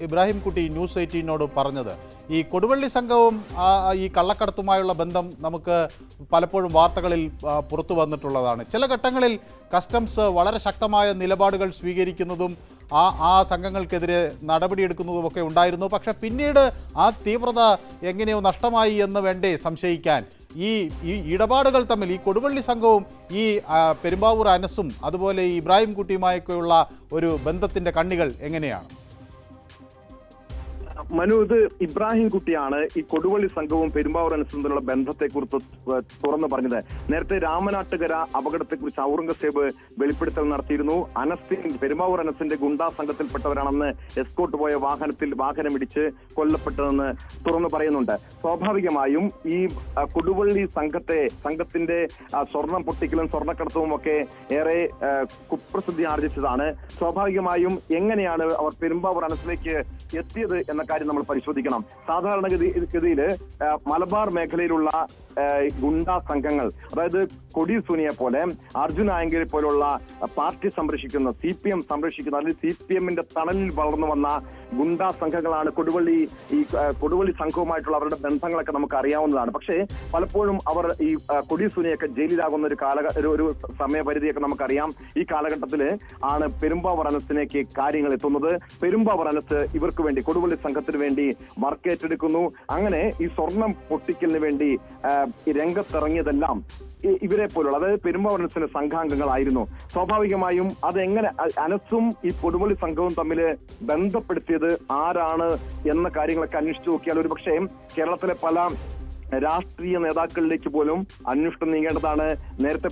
ഇബ്രാഹിം കുട്ടി ന്യൂസ് 18നോട് പറഞ്ഞത്. ഈ കൊടുവള്ളി സംഘവും ഈ കള്ളക്കടത്തുമായുള്ള ബന്ധം നമുക്ക് പലപ്പോഴും വാർത്തകളിൽ പുറത്തു വന്നിട്ടുള്ളതാണ്. ചില ഘട്ടങ്ങളിൽ കസ്റ്റംസ് വളരെ ശക്തമായ നിലപാടുകൾ സ്വീകരിക്കുന്നതും ആ സംഘങ്ങൾക്കെതിരെ നടപടിയെടുക്കുന്നതുമൊക്കെ ഉണ്ടായിരുന്നു. പക്ഷേ പിന്നീട് ആ തീവ്രത എങ്ങനെയോ നഷ്ടമായി എന്ന് വേണ്ടേ സംശയിക്കാൻ. ഈ ഇടപാടുകൾ തമ്മിൽ ഈ കൊടുവള്ളി സംഘവും ഈ പെരുമ്പാവൂർ അനസും അതുപോലെ ഈ ഇബ്രാഹിം കുട്ടിയുമായൊക്കെയുള്ള ഒരു ബന്ധത്തിൻ്റെ കണ്ണികൾ എങ്ങനെയാണ്? മനു, ഇത് ഇബ്രാഹിം കുട്ടിയാണ് ഈ കൊടുവള്ളി സംഘവും പെരുമ്പാവൂർ അനസും തമ്മിലുള്ള ബന്ധത്തെക്കുറിച്ച് തുറന്നു പറഞ്ഞത്. നേരത്തെ രാമനാട്ടുകര അപകടത്തെക്കുറിച്ച് ഔറംഗസേബ് വെളിപ്പെടുത്തൽ നടത്തിയിരുന്നു. പെരുമ്പാവൂർ അനസിന്റെ ഗുണ്ടാ സംഘത്തിൽപ്പെട്ടവരാണെന്ന് എസ്കോട്ട് പോയ വാഹനമിടിച്ച് കൊല്ലപ്പെട്ടതെന്ന് തുറന്നു പറയുന്നുണ്ട്. സ്വാഭാവികമായും ഈ കൊടുവള്ളി സംഘത്തിന്റെ സ്വർണം പൊട്ടിക്കലും സ്വർണ്ണക്കടത്തവും ഒക്കെ ഏറെ കുപ്രസിദ്ധി ആർജിച്ചതാണ്. സ്വാഭാവികമായും എങ്ങനെയാണ് അവർ പെരുമ്പാവൂർ അനസിലേക്ക് എത്തിയത് എന്ന കാര്യം നമ്മൾ പരിശോധിക്കണം. സാധാരണഗതിയിൽ മലബാർ മേഖലയിലുള്ള ഗുണ്ടാ സംഘങ്ങൾ, അതായത് കൊടി സുനിയെ പോലെ അർജുൻ ആയങ്കിനെ പോലുള്ള പാർട്ടി സംരക്ഷിക്കുന്ന CPM സംരക്ഷിക്കുന്ന അല്ലെങ്കിൽ CPM-ന്റെ തണലിൽ വളർന്നു വന്ന ഗുണ്ടാ സംഘങ്ങളാണ് കൊടുവള്ളി സംഘവുമായിട്ടുള്ള അവരുടെ ബന്ധങ്ങളൊക്കെ നമുക്ക് അറിയാവുന്നതാണ്. പക്ഷേ പലപ്പോഴും അവർ ഈ കൊടി സുനിയൊക്കെ ജയിലിലാകുന്ന ഒരു സമയപരിധിയൊക്കെ നമുക്കറിയാം. ഈ കാലഘട്ടത്തിൽ ആണ് പെരുമ്പാവൂർ അനസിലേക്ക് കാര്യങ്ങൾ എത്തുന്നത്. പെരുമ്പാവൂർ അനസ് ഇവർക്ക് വേണ്ടി, കൊടുവള്ളി സംഘത്തിന് വേണ്ടി വർക്ക് ഏറ്റെടുക്കുന്നു. അങ്ങനെ ഈ സ്വർണം പൊട്ടിക്കലിന് വേണ്ടി രംഗത്തിറങ്ങിയതെല്ലാം ഇവരെ പോലുള്ള, അതായത് പെരുമ്പാവൂർ അനസിന്റെ സംഘാംഗങ്ങളായിരുന്നു. സ്വാഭാവികമായും അതെങ്ങനെ അനസും ഈ കൊടുവള്ളി സംഘവും തമ്മിൽ ബന്ധപ്പെടുത്തിയത് ആരാണ് എന്ന കാര്യങ്ങളൊക്കെ അന്വേഷിച്ചു നോക്കിയാൽ ഒരുപക്ഷെ കേരളത്തിലെ പല രാഷ്ട്രീയ നേതാക്കളിലേക്ക് പോലും അന്വേഷണം നീങ്ങേണ്ടതാണ്. നേരത്തെ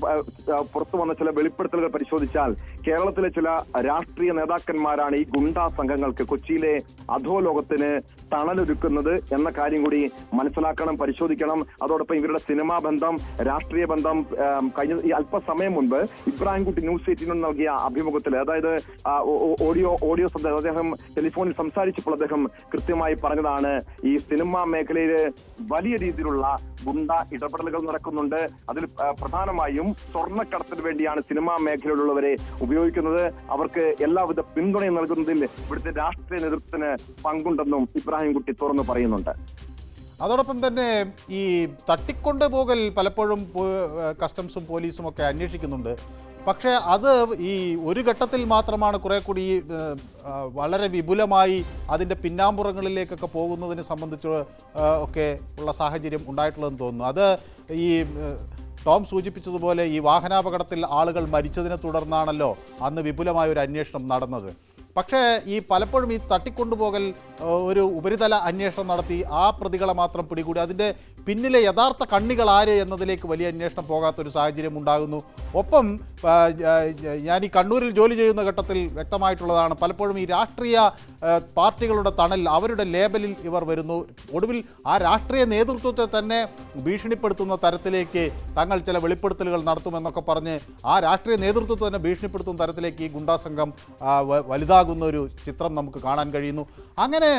പുറത്തു വന്ന ചില വെളിപ്പെടുത്തലുകൾ പരിശോധിച്ചാൽ കേരളത്തിലെ ചില രാഷ്ട്രീയ നേതാക്കന്മാരാണ് ഈ ഗുണ്ടാ സംഘങ്ങൾക്ക്, കൊച്ചിയിലെ അധോലോകത്തിന് തണലൊരുക്കുന്നത് എന്ന കാര്യം കൂടി മനസ്സിലാക്കണം, പരിശോധിക്കണം. അതോടൊപ്പം ഇവരുടെ സിനിമാ ബന്ധം, രാഷ്ട്രീയ ബന്ധം കഴിഞ്ഞ ഈ അല്പസമയം മുൻപ് ഇബ്രാഹിം കുട്ടി ന്യൂസ് 18 നൽകിയ അഭിമുഖത്തിൽ, അതായത് ഓഡിയോ അദ്ദേഹം ടെലിഫോണിൽ സംസാരിച്ചപ്പോൾ അദ്ദേഹം കൃത്യമായി പറഞ്ഞതാണ്, ഈ സിനിമാ മേഖലയിൽ വലിയ രീതിയിലുള്ള ഗുണ്ട ഇടപെടലുകൾ നടക്കുന്നുണ്ട്. അതിൽ പ്രധാനമായും സ്വർണ്ണക്കടത്തിന് വേണ്ടിയാണ് സിനിമാ മേഖലയിലുള്ളവരെ ഉപയോഗിക്കുന്നത്. അവർക്ക് എല്ലാവിധ പിന്തുണയും നൽകുന്നതിൽ ഇവിടുത്തെ രാഷ്ട്രീയ നേതൃത്വത്തിന് പങ്കുണ്ടെന്നും ഇബ്രാഹിം കുട്ടി തുറന്നു പറയുന്നുണ്ട്. അതോടൊപ്പം തന്നെ ഈ തട്ടിക്കൊണ്ടുപോകൽ പലപ്പോഴും കസ്റ്റംസും പോലീസും ഒക്കെ അന്വേഷിക്കുന്നുണ്ട്. പക്ഷേ അത് ഈ ഒരു ഘട്ടത്തിൽ മാത്രമാണ് കുറെ കൂടി വളരെ വിപുലമായി അതിൻ്റെ പിന്നാമ്പുറങ്ങളിലേക്കൊക്കെ പോകുന്നതിനെ സംബന്ധിച്ച് ഒക്കെ ഉള്ള സാഹചര്യം ഉണ്ടായിട്ടുള്ളതെന്ന് തോന്നുന്നു. അത് ഈ ടോം സൂചിപ്പിച്ചതുപോലെ ഈ വാഹനാപകടത്തിൽ ആളുകൾ മരിച്ചതിനെ തുടർന്നാണല്ലോ അന്ന് വിപുലമായ ഒരു അന്വേഷണം നടന്നത്. പക്ഷേ ഈ പലപ്പോഴും ഈ തട്ടിക്കൊണ്ടുപോകൽ ഒരു ഉപരിതല അന്വേഷണം നടത്തി ആ പ്രതികളെ മാത്രം പിടികൂടി അതിൻ്റെ പിന്നിലെ യഥാർത്ഥ കണ്ണികൾ ആര് എന്നതിലേക്ക് വലിയ അന്വേഷണം പോകാത്തൊരു സാഹചര്യം ഉണ്ടാകുന്നു. ഒപ്പം ഞാൻ ഈ കണ്ണൂരിൽ ജോലി ചെയ്യുന്ന ഘട്ടത്തിൽ വ്യക്തമായിട്ടുള്ളതാണ്, പലപ്പോഴും ഈ രാഷ്ട്രീയ പാർട്ടികളുടെ തണൽ, അവരുടെ ലേബലിൽ ഇവർ വരുന്നു. ഒടുവിൽ ആ രാഷ്ട്രീയ നേതൃത്വത്തെ തന്നെ ഭീഷണിപ്പെടുത്തുന്ന തരത്തിലേക്ക് തങ്ങൾ ചില വെളിപ്പെടുത്തലുകൾ നടത്തുമെന്നൊക്കെ പറഞ്ഞ് ആ രാഷ്ട്രീയ നേതൃത്വത്തെ തന്നെ ഭീഷണിപ്പെടുത്തുന്ന തരത്തിലേക്ക് ഈ ഗുണ്ടാ സംഘം വലുതാകുന്ന ഒരു ചിത്രം നമുക്ക് കാണാൻ കഴിയുന്നു. അങ്ങനെ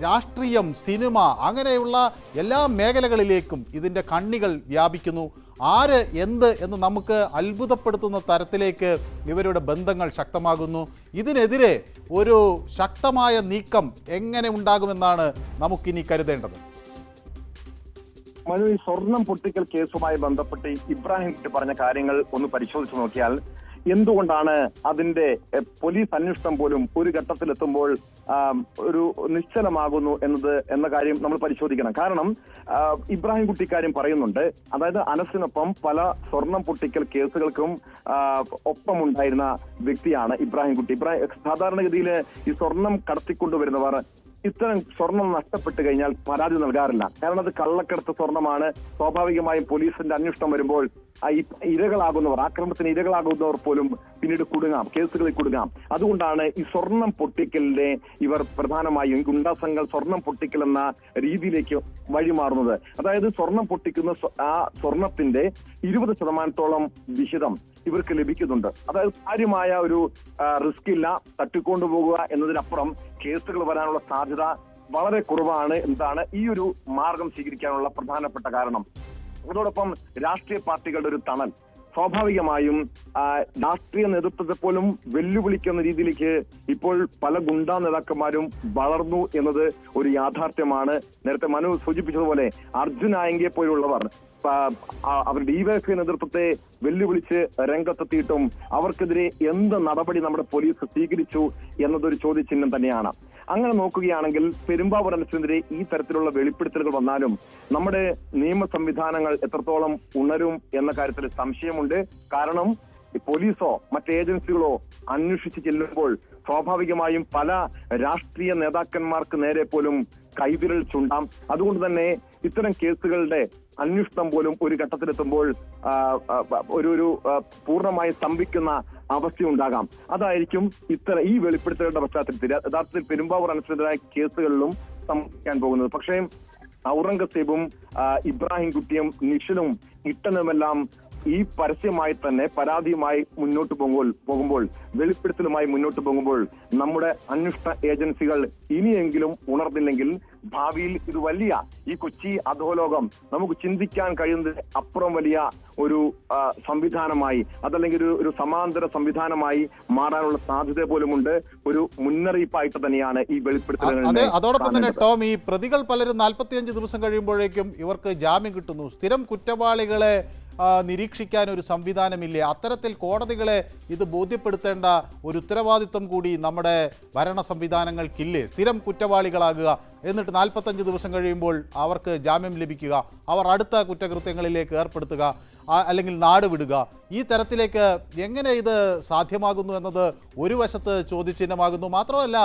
രാഷ്ട്രീയം, സിനിമ, അങ്ങനെയുള്ള എല്ലാ മേഖലകളിലേക്കും ഇതിൻ്റെ കണ്ണികൾ വ്യാപിക്കുന്നു. ആര് എന്ത് എന്ന് നമുക്ക് അത്ഭുതപ്പെടുത്തുന്ന തരത്തിലേക്ക് ഇവരുടെ ബന്ധങ്ങൾ ശക്തമാകുന്നു. ഇതിനെതിരെ ഒരു ശക്തമായ നീക്കം എങ്ങനെ ഉണ്ടാകുമെന്നാണ് നമുക്കിനി കരുതേണ്ടത്. മനു, ഈ സ്വർണം പൊട്ടിക്കൽ കേസുമായി ബന്ധപ്പെട്ട് ഇബ്രാഹിം കുട്ടി പറഞ്ഞ കാര്യങ്ങൾ ഒന്ന് പരിശോധിച്ച് നോക്കിയാൽ എന്തുകൊണ്ടാണ് അതിന്റെ പോലീസ് അന്വേഷണം പോലും ഒരു ഘട്ടത്തിലെത്തുമ്പോൾ ഒരു നിശ്ചലമാകുന്നു എന്ന കാര്യം നമ്മൾ പരിശോധിക്കണം. കാരണം ഇബ്രാഹിം കുട്ടി കാര്യം പറയുന്നുണ്ട്, അതായത് അനസിനൊപ്പം പല സ്വർണം പൊട്ടിക്കൽ കേസുകൾക്കും ഒപ്പമുണ്ടായിരുന്ന വ്യക്തിയാണ് ഇബ്രാഹിം കുട്ടി. സാധാരണഗതിയിൽ ഈ സ്വർണം കടത്തിക്കൊണ്ടുവരുന്നവർ ഇത്തരം സ്വർണം നഷ്ടപ്പെട്ട് കഴിഞ്ഞാൽ പരാതി നൽകാറില്ല. കാരണം അത് കള്ളക്കടത്ത് സ്വർണമാണ്. സ്വാഭാവികമായും പോലീസിന്റെ അന്വേഷണം വരുമ്പോൾ ഇരകളാകുന്നവർ, ആക്രമണത്തിന് ഇരകളാകുന്നവർ പോലും പിന്നീട് കുടുങ്ങാം, കേസുകളിൽ കുടുങ്ങാം. അതുകൊണ്ടാണ് ഈ സ്വർണം പൊട്ടിക്കലിനെ ഇവർ പ്രധാനമായും ഗുണ്ടാ സംഘങ്ങൾ സ്വർണം പൊട്ടിക്കൽ എന്ന രീതിയിലേക്ക് വഴിമാറുന്നത്. അതായത് സ്വർണം പൊട്ടിക്കുന്ന ആ സ്വർണത്തിന്റെ 20% വിഹിതം ഇവർക്ക് ലഭിക്കുന്നുണ്ട്. അതായത് കാര്യമായ ഒരു റിസ്ക് ഇല്ല. തട്ടിക്കൊണ്ടുപോകുക എന്നതിനപ്പുറം കേസുകൾ വരാനുള്ള സാധ്യത വളരെ കുറവാണ് എന്നതാണ് ഈ ഒരു മാർഗം സ്വീകരിക്കാനുള്ള പ്രധാനപ്പെട്ട കാരണം. അതോടൊപ്പം രാഷ്ട്രീയ പാർട്ടികളുടെ ഒരു തണൽ സ്വാഭാവികമായും രാഷ്ട്രീയ നേതൃത്വത്തെ പോലും വെല്ലുവിളിക്കുന്ന രീതിയിലേക്ക് ഇപ്പോൾ പല ഗുണ്ടാ നേതാക്കന്മാരും വളർന്നു എന്നത് ഒരു യാഥാർത്ഥ്യമാണ്. നേരത്തെ മനു സൂചിപ്പിച്ചതുപോലെ അർജുൻ ആയങ്കിയെ പോലുള്ളവർ അവർ ഡിവൈഎഫ്ഐ നേതൃത്വത്തെ വെല്ലുവിളിച്ച് രംഗത്തെത്തിയിട്ടും അവർക്കെതിരെ എന്ത് നടപടി നമ്മുടെ പോലീസ് സ്വീകരിച്ചു എന്നതൊരു ചോദ്യചിഹ്നം തന്നെയാണ്. അങ്ങനെ നോക്കുകയാണെങ്കിൽ പെരുമ്പാവൂർ അനസിനെതിരെ ഈ തരത്തിലുള്ള വെളിപ്പെടുത്തലുകൾ വന്നാലും നമ്മുടെ നിയമ സംവിധാനങ്ങൾ എത്രത്തോളം ഉണരും എന്ന കാര്യത്തിൽ സംശയമുണ്ട്. കാരണം പോലീസോ മറ്റ് ഏജൻസികളോ അന്വേഷിച്ച് ചെല്ലുമ്പോൾ സ്വാഭാവികമായും പല രാഷ്ട്രീയ നേതാക്കന്മാർക്ക് നേരെ പോലും കൈവിരൽ ചൂണ്ടാം. അതുകൊണ്ട് തന്നെ ഇത്തരം കേസുകളുടെ അന്വേഷണം പോലും ഒരു ഘട്ടത്തിലെത്തുമ്പോൾ ഒരു പൂർണ്ണമായി സ്തംഭിക്കുന്ന അവസ്ഥയുണ്ടാകാം. അതായിരിക്കും ഈ വെളിപ്പെടുത്തലുകളുടെ പശ്ചാത്തലത്തിൽ യഥാർത്ഥത്തിൽ പെരുമ്പാവൂർ അനസിനെതിരായ കേസുകളിലും സംഭവിക്കാൻ പോകുന്നത്. പക്ഷേ ഔറംഗസേബും ഇബ്രാഹിം കുട്ടിയും നിഷിലും ഇട്ടനുമെല്ലാം ഈ പരസ്യമായി തന്നെ പരാതിയുമായി മുന്നോട്ട് പോകുമ്പോൾ വെളിപ്പെടുത്തലുമായി മുന്നോട്ട് പോകുമ്പോൾ നമ്മുടെ അന്വേഷണ ഏജൻസികൾ ഇനിയെങ്കിലും ഉണർന്നില്ലെങ്കിൽ ഭാവിയിൽ ഇത് വലിയ ഈ കൊച്ചി അധോലോകം നമുക്ക് ചിന്തിക്കാൻ കഴിയുന്നത് അപ്പുറം വലിയ ഒരു സംവിധാനമായി അതല്ലെങ്കിൽ ഒരു സമാന്തര സംവിധാനമായി മാറാനുള്ള സാധ്യത പോലുമുണ്ട്. ഒരു മുന്നറിയിപ്പായിട്ട് തന്നെയാണ് ഈ വെളിപ്പെടുത്തലുകൾ. അതോടൊപ്പം തന്നെ ടോം, ഈ പ്രതികൾ പലരും 45 ദിവസം കഴിയുമ്പോഴേക്കും ഇവർക്ക് ജാമ്യം കിട്ടുന്നു. സ്ഥിരം കുറ്റവാളികളെ നിരീക്ഷിക്കാൻ ഒരു സംവിധാനമില്ലേ? അത്തരത്തിൽ കോടതികളെ ഇത് ബോധ്യപ്പെടുത്തേണ്ട ഒരു ഉത്തരവാദിത്വം കൂടി നമ്മുടെ ഭരണ സംവിധാനങ്ങൾക്കില്ലേ? സ്ഥിരം കുറ്റവാളികളാകുക, എന്നിട്ട് 45 ദിവസം കഴിയുമ്പോൾ അവർക്ക് ജാമ്യം ലഭിക്കുക, അവർ അടുത്ത കുറ്റകൃത്യങ്ങളിലേക്ക് ഏർപ്പെടുത്തുക, അല്ലെങ്കിൽ നാട് വിടുക. ഈ തരത്തിലേക്ക് എങ്ങനെ ഇത് സാധ്യമാകുന്നു എന്നത് ഒരു വശത്ത് ചോദ്യചിഹ്നമാകുന്നു. മാത്രമല്ല,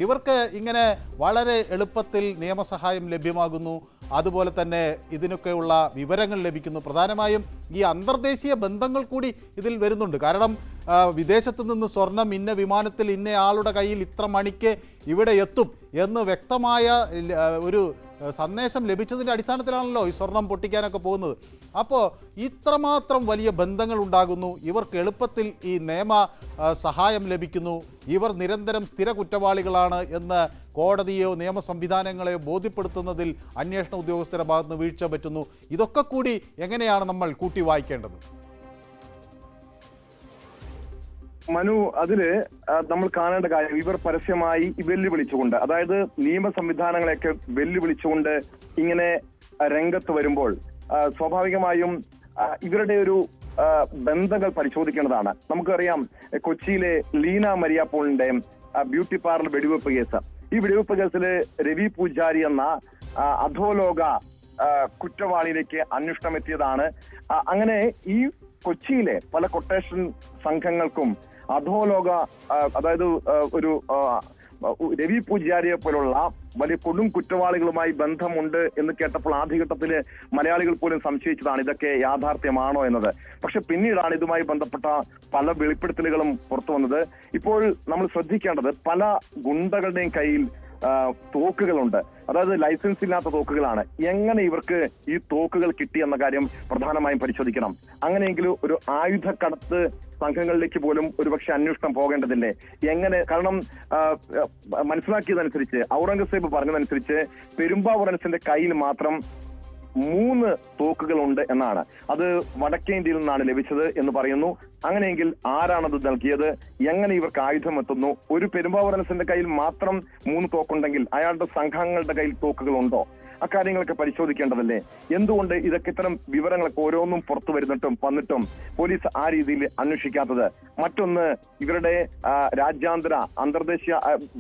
ഇവർക്ക് ഇങ്ങനെ വളരെ എളുപ്പത്തിൽ നിയമസഹായം ലഭ്യമാകുന്നു, അതുപോലെ തന്നെ ഇതിനൊക്കെയുള്ള വിവരങ്ങൾ ലഭിക്കുന്നു. പ്രധാനമായും ഈ അന്തർദേശീയ ബന്ധങ്ങൾ കൂടി ഇതിൽ വരുന്നുണ്ട്. കാരണം വിദേശത്ത് നിന്ന് സ്വർണം ഇന്ന വിമാനത്തിൽ ഇന്ന ആളുടെ കയ്യിൽ ഇത്ര മണിക്ക് ഇവിടെ എത്തും എന്ന് വ്യക്തമായ ഒരു സന്ദേശം ലഭിച്ചതിൻ്റെ അടിസ്ഥാനത്തിലാണല്ലോ ഈ സ്വർണം പൊട്ടിക്കാനൊക്കെ പോകുന്നത്. അപ്പോൾ ഇത്രമാത്രം വലിയ ബന്ധങ്ങൾ ഉണ്ടാകുന്നു, ഇവർക്ക് എളുപ്പത്തിൽ ഈ നിയമ സഹായം ലഭിക്കുന്നു, ഇവർ നിരന്തരം സ്ഥിര കുറ്റവാളികളാണ് എന്ന് കോടതിയോ നിയമ സംവിധാനങ്ങളെയോ ബോധ്യപ്പെടുത്തുന്നതിൽ അന്വേഷണ ഉദ്യോഗസ്ഥരുടെ ഭാഗത്തുനിന്ന് വീഴ്ച പറ്റുന്നു. ഇതൊക്കെ കൂടി എങ്ങനെയാണ് നമ്മൾ കൂട്ടി വായിക്കേണ്ടത്? മനു, അതില് നമ്മൾ കാണേണ്ട കാര്യം ഇവർ പരസ്യമായി വെല്ലുവിളിച്ചുകൊണ്ട്, അതായത് നിയമ സംവിധാനങ്ങളെയൊക്കെ വെല്ലുവിളിച്ചുകൊണ്ട് ഇങ്ങനെ രംഗത്ത് വരുമ്പോൾ സ്വാഭാവികമായും ഇവരുടെ ഒരു ബന്ധങ്ങൾ പരിശോധിക്കേണ്ടതാണ്. നമുക്കറിയാം കൊച്ചിയിലെ ലീന മരിയ പോളിന്റെ ബ്യൂട്ടി പാർലർ വെടിവെപ്പ് കേസ്. ഈ വെടിവെപ്പ് കേസില് രവി പൂജാരി എന്ന അധോലോക കുറ്റവാളിയിലേക്ക് അന്വേഷണം എത്തിയതാണ്. അങ്ങനെ ഈ കൊച്ചിയിലെ പല കൊട്ടേഷൻ സംഘങ്ങൾക്കും അധോലോക, അതായത് ഒരു രവി പൂജാരിയെ പോലുള്ള വലിയ കൊടും കുറ്റവാളികളുമായി ബന്ധമുണ്ട് എന്ന് കേട്ടപ്പോൾ ആദ്യഘട്ടത്തില് മലയാളികൾ പോലും സംശയിച്ചതാണ് ഇതൊക്കെ യാഥാർത്ഥ്യമാണോ എന്നത്. പക്ഷെ പിന്നീടാണ് ഇതുമായി ബന്ധപ്പെട്ട പല വെളിപ്പെടുത്തലുകളും പുറത്തു വന്നത്. ഇപ്പോൾ നമ്മൾ ശ്രദ്ധിക്കേണ്ടത് പല ഗുണ്ടകളുടെയും കയ്യിൽ തോക്കുകളുണ്ട്, അതായത് ലൈസൻസ് ഇല്ലാത്ത തോക്കുകളാണ്. എങ്ങനെ ഇവർക്ക് ഈ തോക്കുകൾ കിട്ടിയെന്ന കാര്യം പ്രധാനമായും പരിശോധിക്കണം. അങ്ങനെയെങ്കിലും ഒരു ആയുധക്കടത്ത് സംഘങ്ങളിലേക്ക് പോലും ഒരുപക്ഷെ അന്വേഷണം പോകേണ്ടതില്ലേ? എങ്ങനെ? കാരണം മനസ്സിലാക്കിയതനുസരിച്ച്, ഔറംഗസേബ് പറഞ്ഞതനുസരിച്ച് പെരുമ്പാവൂർ അനസിന്റെ കയ്യിൽ മാത്രം 3 തോക്കുകളുണ്ട് എന്നാണ്. അത് വടക്കേ ഇന്ത്യയിൽ നിന്നാണ് ലഭിച്ചത് എന്ന് പറയുന്നു. അങ്ങനെയെങ്കിൽ ആരാണത് നൽകിയത്? എങ്ങനെ ഇവർക്ക് ആയുധം എത്തുന്നു? ഒരു പെരുമ്പാവൂർ അനസിന്റെ കയ്യിൽ മാത്രം 3 തോക്കുണ്ടെങ്കിൽ അയാളുടെ സംഘങ്ങളുടെ കയ്യിൽ തോക്കുകളുണ്ടോ? അക്കാര്യങ്ങളൊക്കെ പരിശോധിക്കേണ്ടതല്ലേ? എന്തുകൊണ്ട് ഇതൊക്കെ ഇത്തരം വിവരങ്ങളൊക്കെ ഓരോന്നും പുറത്തു വന്നിട്ടും പോലീസ് ആ രീതിയിൽ അന്വേഷിക്കാത്തത്? മറ്റൊന്ന്, ഇവരുടെ രാജ്യാന്തര അന്തർദേശീയ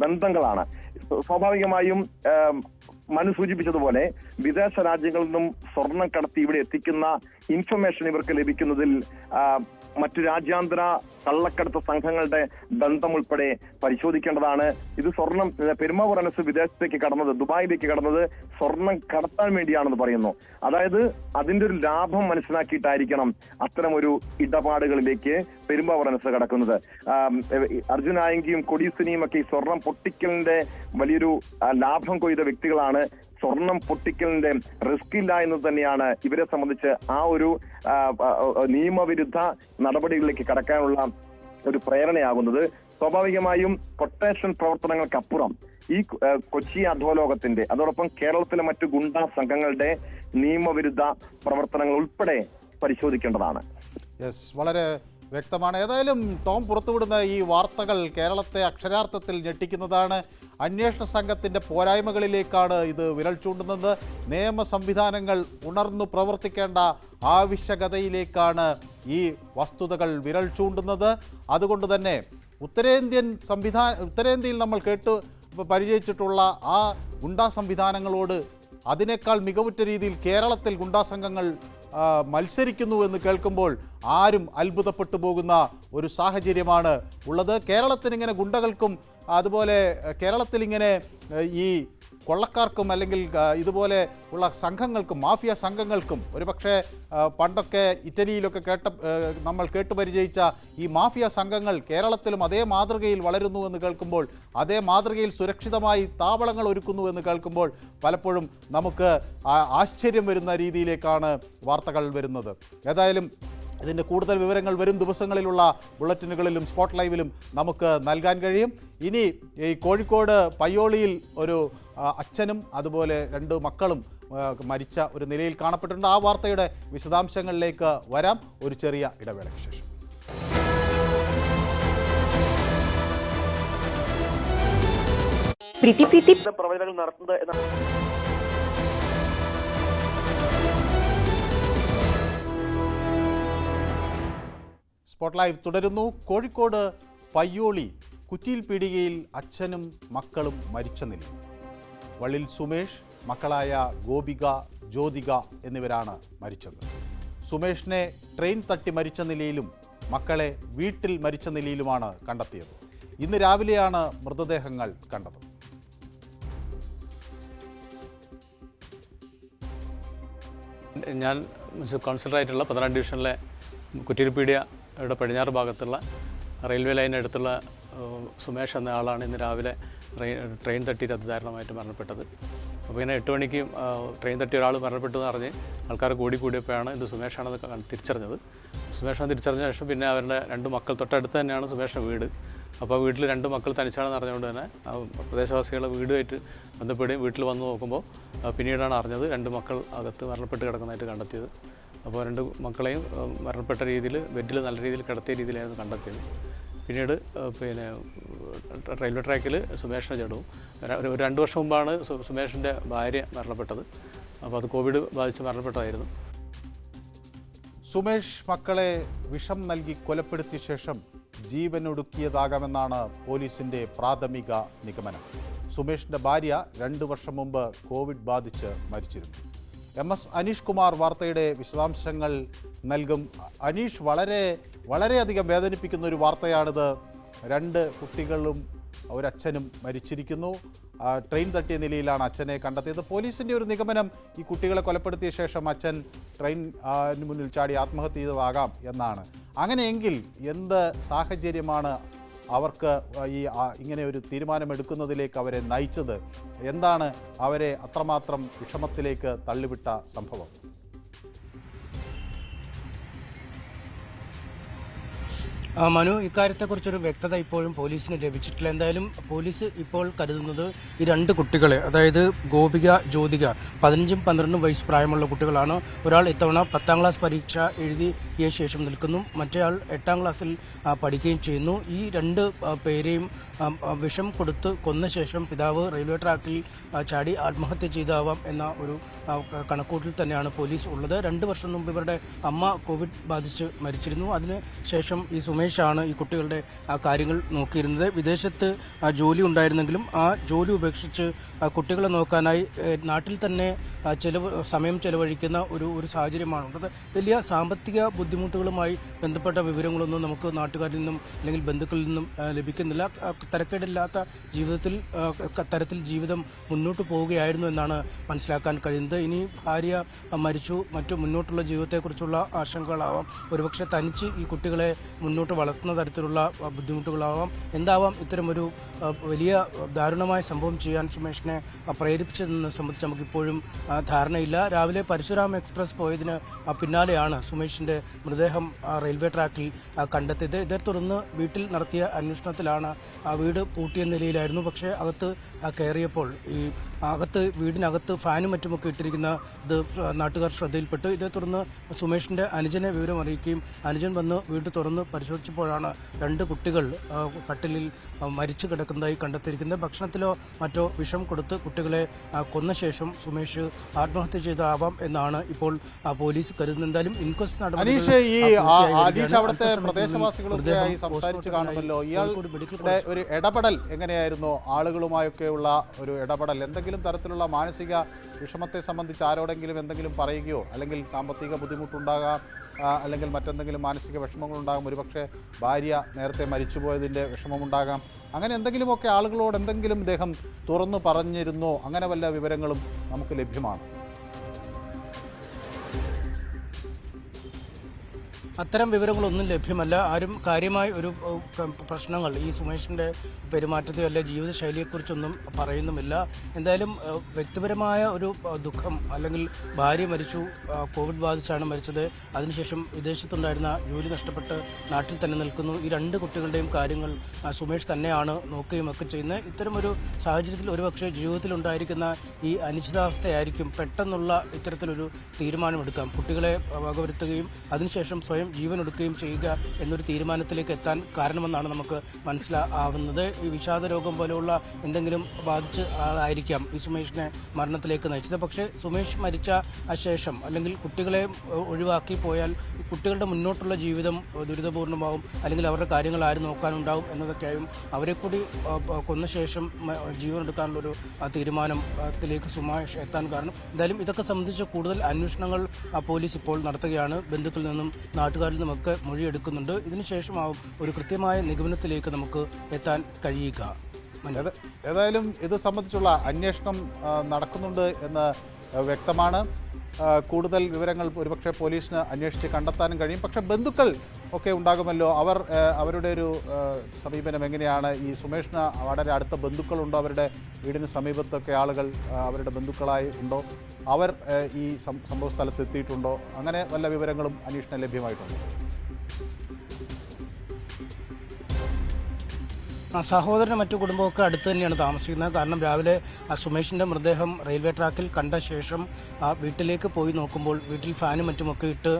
ബന്ധങ്ങളാണ്. സ്വാഭാവികമായും മനു സൂചിപ്പിച്ചതുപോലെ വിദേശ രാജ്യങ്ങളിൽ നിന്നും സ്വർണം കടത്തി ഇവിടെ എത്തിക്കുന്ന ഇൻഫർമേഷൻ ഇവർക്ക് ലഭിക്കുന്നതിൽ മറ്റു രാജ്യാന്തര കള്ളക്കടത്ത് സംഘങ്ങളുടെ ബന്ധം ഉൾപ്പെടെ പരിശോധിക്കേണ്ടതാണ്. ഇത് സ്വർണം പെരുമ്പാവൂർ അനസ് വിദേശത്തേക്ക് കടന്നത്, ദുബായിലേക്ക് കടന്നത് സ്വർണം കടത്താൻ വേണ്ടിയാണെന്ന് പറയുന്നു. അതായത് അതിന്റെ ഒരു ലാഭം മനസ്സിലാക്കിയിട്ടായിരിക്കണം അത്തരം ഒരു ഇടപാടുകളിലേക്ക് പെരുമ്പാവൂർ അനസ് കടക്കുന്നത്. അർജുനായങ്കിയും കൊടീസിനിയും ഒക്കെ ഈ സ്വർണം പൊട്ടിക്കലിന്റെ വലിയൊരു ലാഭം കൊയ്ത വ്യക്തികളാണ്. സ്വർണം പൊട്ടിക്കലിന്റെ റിസ്ക് ഇല്ല എന്ന് തന്നെയാണ് ഇവരെ സംബന്ധിച്ച് ആ ഒരു നിയമവിരുദ്ധ നടപടികളിലേക്ക് കടക്കാനുള്ള ഒരു പ്രേരണയാകുന്നത്. സ്വാഭാവികമായും കൊട്ടേഷൻ പ്രവർത്തനങ്ങൾക്കപ്പുറം ഈ കൊച്ചി അധോലോകത്തിന്റെ, അതോടൊപ്പം കേരളത്തിലെ മറ്റു ഗുണ്ടാ സംഘങ്ങളുടെ നിയമവിരുദ്ധ പ്രവർത്തനങ്ങൾ ഉൾപ്പെടെ പരിശോധിക്കേണ്ടതാണ്. യെസ്, വളരെ വ്യക്തമാണ്. ഏതായാലും ടോം പുറത്തുവിടുന്ന ഈ വാർത്തകൾ കേരളത്തെ അക്ഷരാർത്ഥത്തിൽ ഞെട്ടിക്കുന്നതാണ്. അന്വേഷണ സംഘത്തിൻ്റെ പോരായ്മകളിലേക്കാണ് ഇത് വിരൽ ചൂണ്ടുന്നത്. നിയമ സംവിധാനങ്ങൾ ഉണർന്നു പ്രവർത്തിക്കേണ്ട ആവശ്യകതയിലേക്കാണ് ഈ വസ്തുതകൾ വിരൽ ചൂണ്ടുന്നത്. അതുകൊണ്ട് തന്നെ ഉത്തരേന്ത്യയിൽ നമ്മൾ കേട്ട് പരിചയിച്ചിട്ടുള്ള ആ ഗുണ്ടാ സംവിധാനങ്ങളോട് അതിനേക്കാൾ മികവുറ്റ രീതിയിൽ കേരളത്തിൽ ഗുണ്ടാ സംഘങ്ങൾ മത്സരിക്കുന്നു എന്ന് കേൾക്കുമ്പോൾ ആരും അത്ഭുതപ്പെട്ടു പോകുന്ന ഒരു സാഹചര്യമാണ് ഉള്ളത്. കേരളത്തിന് ഇങ്ങനെ ഗുണ്ടകൾക്കും അതുപോലെ കേരളത്തിൽ ഇങ്ങനെ ഈ കൊള്ളക്കാർക്കും അല്ലെങ്കിൽ ഇതുപോലെ ഉള്ള സംഘങ്ങൾക്കും മാഫിയ സംഘങ്ങൾക്കും ഒരുപക്ഷെ പണ്ടൊക്കെ ഇറ്റലിയിലൊക്കെ നമ്മൾ കേട്ടുപരിചയിച്ച ഈ മാഫിയ സംഘങ്ങൾ കേരളത്തിലും അതേ മാതൃകയിൽ വളരുന്നു എന്ന് കേൾക്കുമ്പോൾ, അതേ മാതൃകയിൽ സുരക്ഷിതമായി താവളങ്ങൾ ഒരുക്കുന്നു എന്ന് കേൾക്കുമ്പോൾ പലപ്പോഴും നമുക്ക് ആശ്ചര്യം വരുന്ന രീതിയിലേക്കാണ് വാർത്തകൾ വരുന്നത്. ഏതായാലും ഇതിൻ്റെ കൂടുതൽ വിവരങ്ങൾ വരും ദിവസങ്ങളിലുള്ള ബുള്ളറ്റിനുകളിലും സ്പോട്ട് ലൈവിലും നമുക്ക് നൽകാൻ കഴിയും. ഇനി ഈ കോഴിക്കോട് പയ്യോളിയിൽ ഒരു അച്ഛനും അതുപോലെ 2 മക്കളും മരിച്ച ഒരു നിലയിൽ കാണപ്പെട്ടിട്ടുണ്ട്. ആ വാർത്തയുടെ വിശദാംശങ്ങളിലേക്ക് വരാം ഒരു ചെറിയ ഇടവേളയ്ക്ക് ശേഷം. പ്രവചനങ്ങൾ നടത്തുന്നത് സ്പോട്ട് ലൈവ് തുടരുന്നു. കോഴിക്കോട് പയ്യോളി കുറ്റിയിൽ പീടികയിൽ അച്ഛനും മക്കളും മരിച്ച നിലയിൽ. വള്ളിൽ സുമേഷ്, മക്കളായ ഗോപിക, ജ്യോതിക എന്നിവരാണ് മരിച്ചത്. സുമേഷിനെ ട്രെയിൻ തട്ടി മരിച്ച നിലയിലും മക്കളെ വീട്ടിൽ മരിച്ച നിലയിലുമാണ് കണ്ടെത്തിയത്. ഇന്ന് രാവിലെയാണ് മൃതദേഹങ്ങൾ കണ്ടത്. ഞാൻ മുനിസിപ്പൽ കൗൺസിലറായിട്ടുള്ള 12 ഡിവിഷനിലെ കുറ്റിയിൽപീടിയയുടെ പടിഞ്ഞാറ് ഭാഗത്തുള്ള റെയിൽവേ ലൈനടുത്തുള്ള സുമേഷ് എന്ന ആളാണ് ഇന്ന് രാവിലെ ട്രെയിൻ തട്ടിയിട്ട് അതിദാരുണമായിട്ട് മരണപ്പെട്ടത്. അപ്പോൾ ഇങ്ങനെ 8 മണിക്ക് ട്രെയിൻ തട്ടി ഒരാൾ മരണപ്പെട്ടെന്ന് അറിഞ്ഞ് ആൾക്കാർ കൂടിയപ്പോഴാണ് ഇത് സുമേഷാണെന്ന് തിരിച്ചറിഞ്ഞത്. സുമേഷാണ് തിരിച്ചറിഞ്ഞ ശേഷം പിന്നെ അവരുടെ 2 മക്കൾ തൊട്ടടുത്ത് തന്നെയാണ് സുമേഷിൻ്റെ വീട്. അപ്പോൾ വീട്ടിൽ 2 മക്കൾ തനിച്ചാണെന്ന് അറിഞ്ഞുകൊണ്ട് തന്നെ പ്രദേശവാസികളെ വീടുമായിട്ട് ബന്ധപ്പെടുകയും വീട്ടിൽ വന്ന് നോക്കുമ്പോൾ പിന്നീടാണ് അറിഞ്ഞത് 2 മക്കൾ അകത്ത് മരണപ്പെട്ട് കിടക്കുന്നതായിട്ട് കണ്ടെത്തിയത്. അപ്പോൾ 2 മക്കളെയും മരണപ്പെട്ട രീതിയിൽ ബെഡിൽ നല്ല രീതിയിൽ കിടത്തിയ രീതിയിലായിരുന്നു കണ്ടെത്തിയത്. പിന്നീട് പിന്നെ റെയിൽവേ ട്രാക്കിൽ സുമേഷിനെ ജഡവും ഒരു 2 വർഷം മുമ്പാണ് സുമേഷിൻ്റെ ഭാര്യ മരണപ്പെട്ടത്. അപ്പോൾ അത് കോവിഡ് ബാധിച്ച് മരണപ്പെട്ടതായിരുന്നു. സുമേഷ് മക്കളെ വിഷം നൽകി കൊലപ്പെടുത്തിയ ശേഷം ജീവനൊടുക്കിയതാകാമെന്നാണ് പോലീസിന്റെ പ്രാഥമിക നിഗമനം. സുമേഷിന്റെ ഭാര്യ 2 വർഷം മുമ്പ് കോവിഡ് ബാധിച്ച് മരിച്ചിരുന്നു. MS അനീഷ് കുമാർ വാർത്തയുടെ വിശദാംശങ്ങൾ നൽകും. അനീഷ്, വളരെയധികം വേദനിപ്പിക്കുന്ന ഒരു വാർത്തയാണിത്. 2 കുട്ടികളും ഒരച്ഛനും മരിച്ചിരിക്കുന്നു. ട്രെയിൻ തട്ടിയ നിലയിലാണ് അച്ഛനെ കണ്ടെത്തിയത്. പോലീസിൻ്റെ ഒരു നിഗമനം ഈ കുട്ടികളെ കൊലപ്പെടുത്തിയ ശേഷം അച്ഛൻ ട്രെയിനിന് മുന്നിൽ ചാടി ആത്മഹത്യ ചെയ്തതാകാം എന്നാണ്. അങ്ങനെയെങ്കിൽ എന്ത് സാഹചര്യമാണ് അവർക്ക് ഇങ്ങനെ ഒരു തീരുമാനമെടുക്കുന്നതിലേക്ക് അവരെ നയിച്ചത്? എന്താണ് അവരെ അത്രമാത്രം വിഷമത്തിലേക്ക് തള്ളിവിട്ട സംഭവം? മനു, ഇക്കാര്യത്തെക്കുറിച്ചൊരു വ്യക്തത ഇപ്പോഴും പോലീസിന് ലഭിച്ചിട്ടില്ല. എന്തായാലും പോലീസ് ഇപ്പോൾ കരുതുന്നത് ഈ 2 കുട്ടികളെ, അതായത് ഗോപിക, ജ്യോതിക 15ഉം 12ഉം വയസ്സ് പ്രായമുള്ള കുട്ടികളാണ്. ഒരാൾ ഇത്തവണ 10ാം ക്ലാസ് പരീക്ഷ എഴുതിയ ശേഷം നിൽക്കുന്നു, മറ്റേയാൾ 8ാം ക്ലാസ്സിൽ പഠിക്കുകയും ചെയ്യുന്നു. ഈ 2 പേരെയും വിഷം കൊടുത്ത് കൊന്ന ശേഷം പിതാവ് റെയിൽവേ ട്രാക്കിൽ ചാടി ആത്മഹത്യ ചെയ്താവാം എന്ന ഒരു കണക്കൂട്ടിൽ തന്നെയാണ് പോലീസ് ഉള്ളത്. 2 വർഷം മുമ്പ് ഇവരുടെ അമ്മ കോവിഡ് ബാധിച്ച് മരിച്ചിരുന്നു. അതിന് ശേഷം ഈ സുമേഷാണ് ഈ കുട്ടികളുടെ കാര്യങ്ങൾ നോക്കിയിരുന്നത്. വിദേശത്ത് ജോലി ഉണ്ടായിരുന്നെങ്കിലും ആ ജോലി ഉപേക്ഷിച്ച് കുട്ടികളെ നോക്കാനായി നാട്ടിൽ തന്നെ സമയം ചെലവഴിക്കുന്ന ഒരു സാഹചര്യമാണുള്ളത്. വലിയ സാമ്പത്തിക ബുദ്ധിമുട്ടുകളുമായി ബന്ധപ്പെട്ട വിവരങ്ങളൊന്നും നമുക്ക് നാട്ടുകാരിൽ നിന്നും അല്ലെങ്കിൽ ബന്ധുക്കളിൽ നിന്നും ലഭിക്കുന്നില്ല. തരക്കേടില്ലാത്ത തരത്തിൽ ജീവിതം മുന്നോട്ട് പോവുകയായിരുന്നു എന്നാണ് മനസ്സിലാക്കാൻ കഴിയുന്നത്. ഇനി ഭാര്യ മരിച്ചു, മറ്റു മുന്നോട്ടുള്ള ജീവിതത്തെക്കുറിച്ചുള്ള ആശങ്കകളാവാം, ഒരുപക്ഷെ തനിച്ച് ഈ കുട്ടികളെ മുന്നോട്ട് വളർത്തുന്ന തരത്തിലുള്ള ബുദ്ധിമുട്ടുകളാവാം, എന്താവാം ഇത്തരമൊരു വലിയ ദാരുണമായ സംഭവം ചെയ്യാൻ സുമേഷിനെ പ്രേരിപ്പിച്ചതെന്ന് സംബന്ധിച്ച് നമുക്കിപ്പോഴും ധാരണയില്ല. രാവിലെ പരശുരാം എക്സ്പ്രസ് പോയതിന് പിന്നാലെയാണ് സുമേഷിൻ്റെ മൃതദേഹം റെയിൽവേ ട്രാക്കിൽ കണ്ടെത്തിയത്. ഇതേ തുടർന്ന് വീട്ടിൽ നടത്തിയ അന്വേഷണത്തിലാണ് വീട് പൂട്ടിയ നിലയിലായിരുന്നു. പക്ഷേ അകത്ത് കയറിയപ്പോൾ വീടിനകത്ത് ഫാനും മറ്റുമൊക്കെ ഇട്ടിരിക്കുന്ന ഇത് നാട്ടുകാർ ശ്രദ്ധയിൽപ്പെട്ടു. ഇതേ തുടർന്ന് സുമേഷിൻ്റെ അനുജനെ വിവരം അറിയിക്കുകയും അനുജൻ വന്ന് വീട് തുറന്ന് പരിശോധിച്ചു പരിശോധിച്ചപ്പോഴാണ് 2 കുട്ടികൾ കട്ടിലിൽ മരിച്ചു കിടക്കുന്നതായി കണ്ടെത്തിയിരിക്കുന്നത്. ഭക്ഷണത്തിലോ മറ്റോ വിഷം കൊടുത്ത് കുട്ടികളെ കൊന്ന ശേഷം സുമേഷ് ആത്മഹത്യ ചെയ്താവാം എന്നാണ് ഇപ്പോൾ പോലീസ് കരുതുന്നത്. എന്തായാലും ഇൻക്വസ്റ്റ് അനീഷ് അവിടുത്തെ പ്രദേശവാസികളൊക്കെയായി സംസാരിച്ചു കാണുമല്ലോ. ഇയാളുടെ ഒരു ഇടപെടൽ എങ്ങനെയായിരുന്നു? ആളുകളുമായൊക്കെയുള്ള ഒരു ഇടപെടൽ, എന്തെങ്കിലും തരത്തിലുള്ള മാനസിക വിഷമത്തെ സംബന്ധിച്ച് ആരോടെങ്കിലും എന്തെങ്കിലും പറയുകയോ, അല്ലെങ്കിൽ സാമ്പത്തിക ബുദ്ധിമുട്ടുണ്ടാകാം, അല്ലെങ്കിൽ മറ്റെന്തെങ്കിലും മാനസിക വിഷമങ്ങളുണ്ടാകും, ഒരുപക്ഷെ ഭാര്യ നേരത്തെ മരിച്ചുപോയതിൻ്റെ വിഷമമുണ്ടാകാം, അങ്ങനെ എന്തെങ്കിലുമൊക്കെ ആളുകളോട് എന്തെങ്കിലും ഇദ്ദേഹം തുറന്നു പറഞ്ഞിരുന്നോ? അങ്ങനെ വല്ല വിവരങ്ങളും നമുക്ക് ലഭ്യമാണ്? അത്തരം വിവരങ്ങളൊന്നും ലഭ്യമല്ല. ആരും കാര്യമായ ഒരു പ്രശ്നങ്ങൾ ഈ സുമേഷിൻ്റെ പെരുമാറ്റത്തെ അല്ലെ ജീവിതശൈലിയെക്കുറിച്ചൊന്നും പറയുന്നുമില്ല. എന്തായാലും വ്യക്തിപരമായ ഒരു ദുഃഖം, അല്ലെങ്കിൽ ഭാര്യ മരിച്ചു, കോവിഡ് ബാധിച്ചാണ് മരിച്ചത്, അതിനുശേഷം വിദേശത്തുണ്ടായിരുന്ന ജോലി നഷ്ടപ്പെട്ട് നാട്ടിൽ തന്നെ നിൽക്കുന്നു. ഈ 2 കുട്ടികളുടെയും കാര്യങ്ങൾ സുമേഷ് തന്നെയാണ് നോക്കുകയും ഒക്കെ ചെയ്യുന്നത്. ഇത്തരമൊരു സാഹചര്യത്തിൽ ഒരുപക്ഷെ ജീവിതത്തിലുണ്ടായിരിക്കുന്ന ഈ അനിശ്ചിതാവസ്ഥയായിരിക്കും പെട്ടെന്നുള്ള ഇത്തരത്തിലൊരു തീരുമാനമെടുക്കാം. കുട്ടികളെ വകവരുത്തുകയും അതിനുശേഷം സ്വയം ജീവനൊടുക്കുകയും ചെയ്യുക എന്നൊരു തീരുമാനത്തിലേക്ക് എത്താൻ കാരണമെന്നാണ് നമുക്ക് മനസ്സിലാവുന്നത്. ഈ വിഷാദ രോഗം പോലെയുള്ള എന്തെങ്കിലും ബാധിച്ച് ആയിരിക്കാം ഈ സുമേഷിനെ മരണത്തിലേക്ക് നയിച്ചത്. പക്ഷേ സുമേഷ് മരിച്ച ശേഷം, അല്ലെങ്കിൽ കുട്ടികളെ ഒഴിവാക്കി പോയാൽ കുട്ടികളുടെ മുന്നോട്ടുള്ള ജീവിതം ദുരിതപൂർണ്ണമാവും, അല്ലെങ്കിൽ അവരുടെ കാര്യങ്ങൾ ആരും നോക്കാനുണ്ടാവും എന്നതൊക്കെയായും അവരെ കൂടി കൊന്ന ശേഷം ജീവനെടുക്കാനുള്ളൊരു തീരുമാനത്തിലേക്ക് സുമേഷ് എത്താൻ കാരണം. എന്തായാലും ഇതൊക്കെ സംബന്ധിച്ച് കൂടുതൽ അന്വേഷണങ്ങൾ പോലീസ് ഇപ്പോൾ നടത്തുകയാണ്. ബന്ധുക്കളിൽ നിന്നും നാട്ടുകാരിൽ നിന്നുമൊക്കെ മൊഴിയെടുക്കുന്നുണ്ട്. ഇതിനുശേഷമാവും ഒരു കൃത്യമായ നിഗമനത്തിലേക്ക് നമുക്ക് എത്താൻ കഴിയുക. ഏതായാലും ഇത് സംബന്ധിച്ചുള്ള അന്വേഷണം നടക്കുന്നുണ്ട് എന്ന് വ്യക്തമാണ്. കൂടുതൽ വിവരങ്ങൾ ഒരുപക്ഷെ പോലീസിന് അന്വേഷിച്ച് കണ്ടെത്താനും കഴിയും. പക്ഷേ ബന്ധുക്കൾ ഒക്കെ ഉണ്ടാകുമല്ലോ. അവരുടെ ഒരു സമീപനം എങ്ങനെയാണ്? ഈ സുമേഷിന് വളരെ അടുത്ത ബന്ധുക്കളുണ്ടോ? അവരുടെ വീടിന് സമീപത്തൊക്കെ ആളുകൾ അവരുടെ ബന്ധുക്കളായി ഉണ്ടോ? അവർ ഈ സംഭവ സ്ഥലത്ത് എത്തിയിട്ടുണ്ടോ? അങ്ങനെ വല്ല വിവരങ്ങളും അന്വേഷണം ലഭ്യമായിട്ടുണ്ടോ? സഹോദരനും മറ്റു കുടുംബമൊക്കെ അടുത്ത് തന്നെയാണ് താമസിക്കുന്നത്. കാരണം രാവിലെ സുമേഷിൻ്റെ മൃതദേഹം റെയിൽവേ ട്രാക്കിൽ കണ്ട ശേഷം വീട്ടിലേക്ക് പോയി നോക്കുമ്പോൾ വീട്ടിൽ ഫാനും മറ്റുമൊക്കെ ഇട്ട്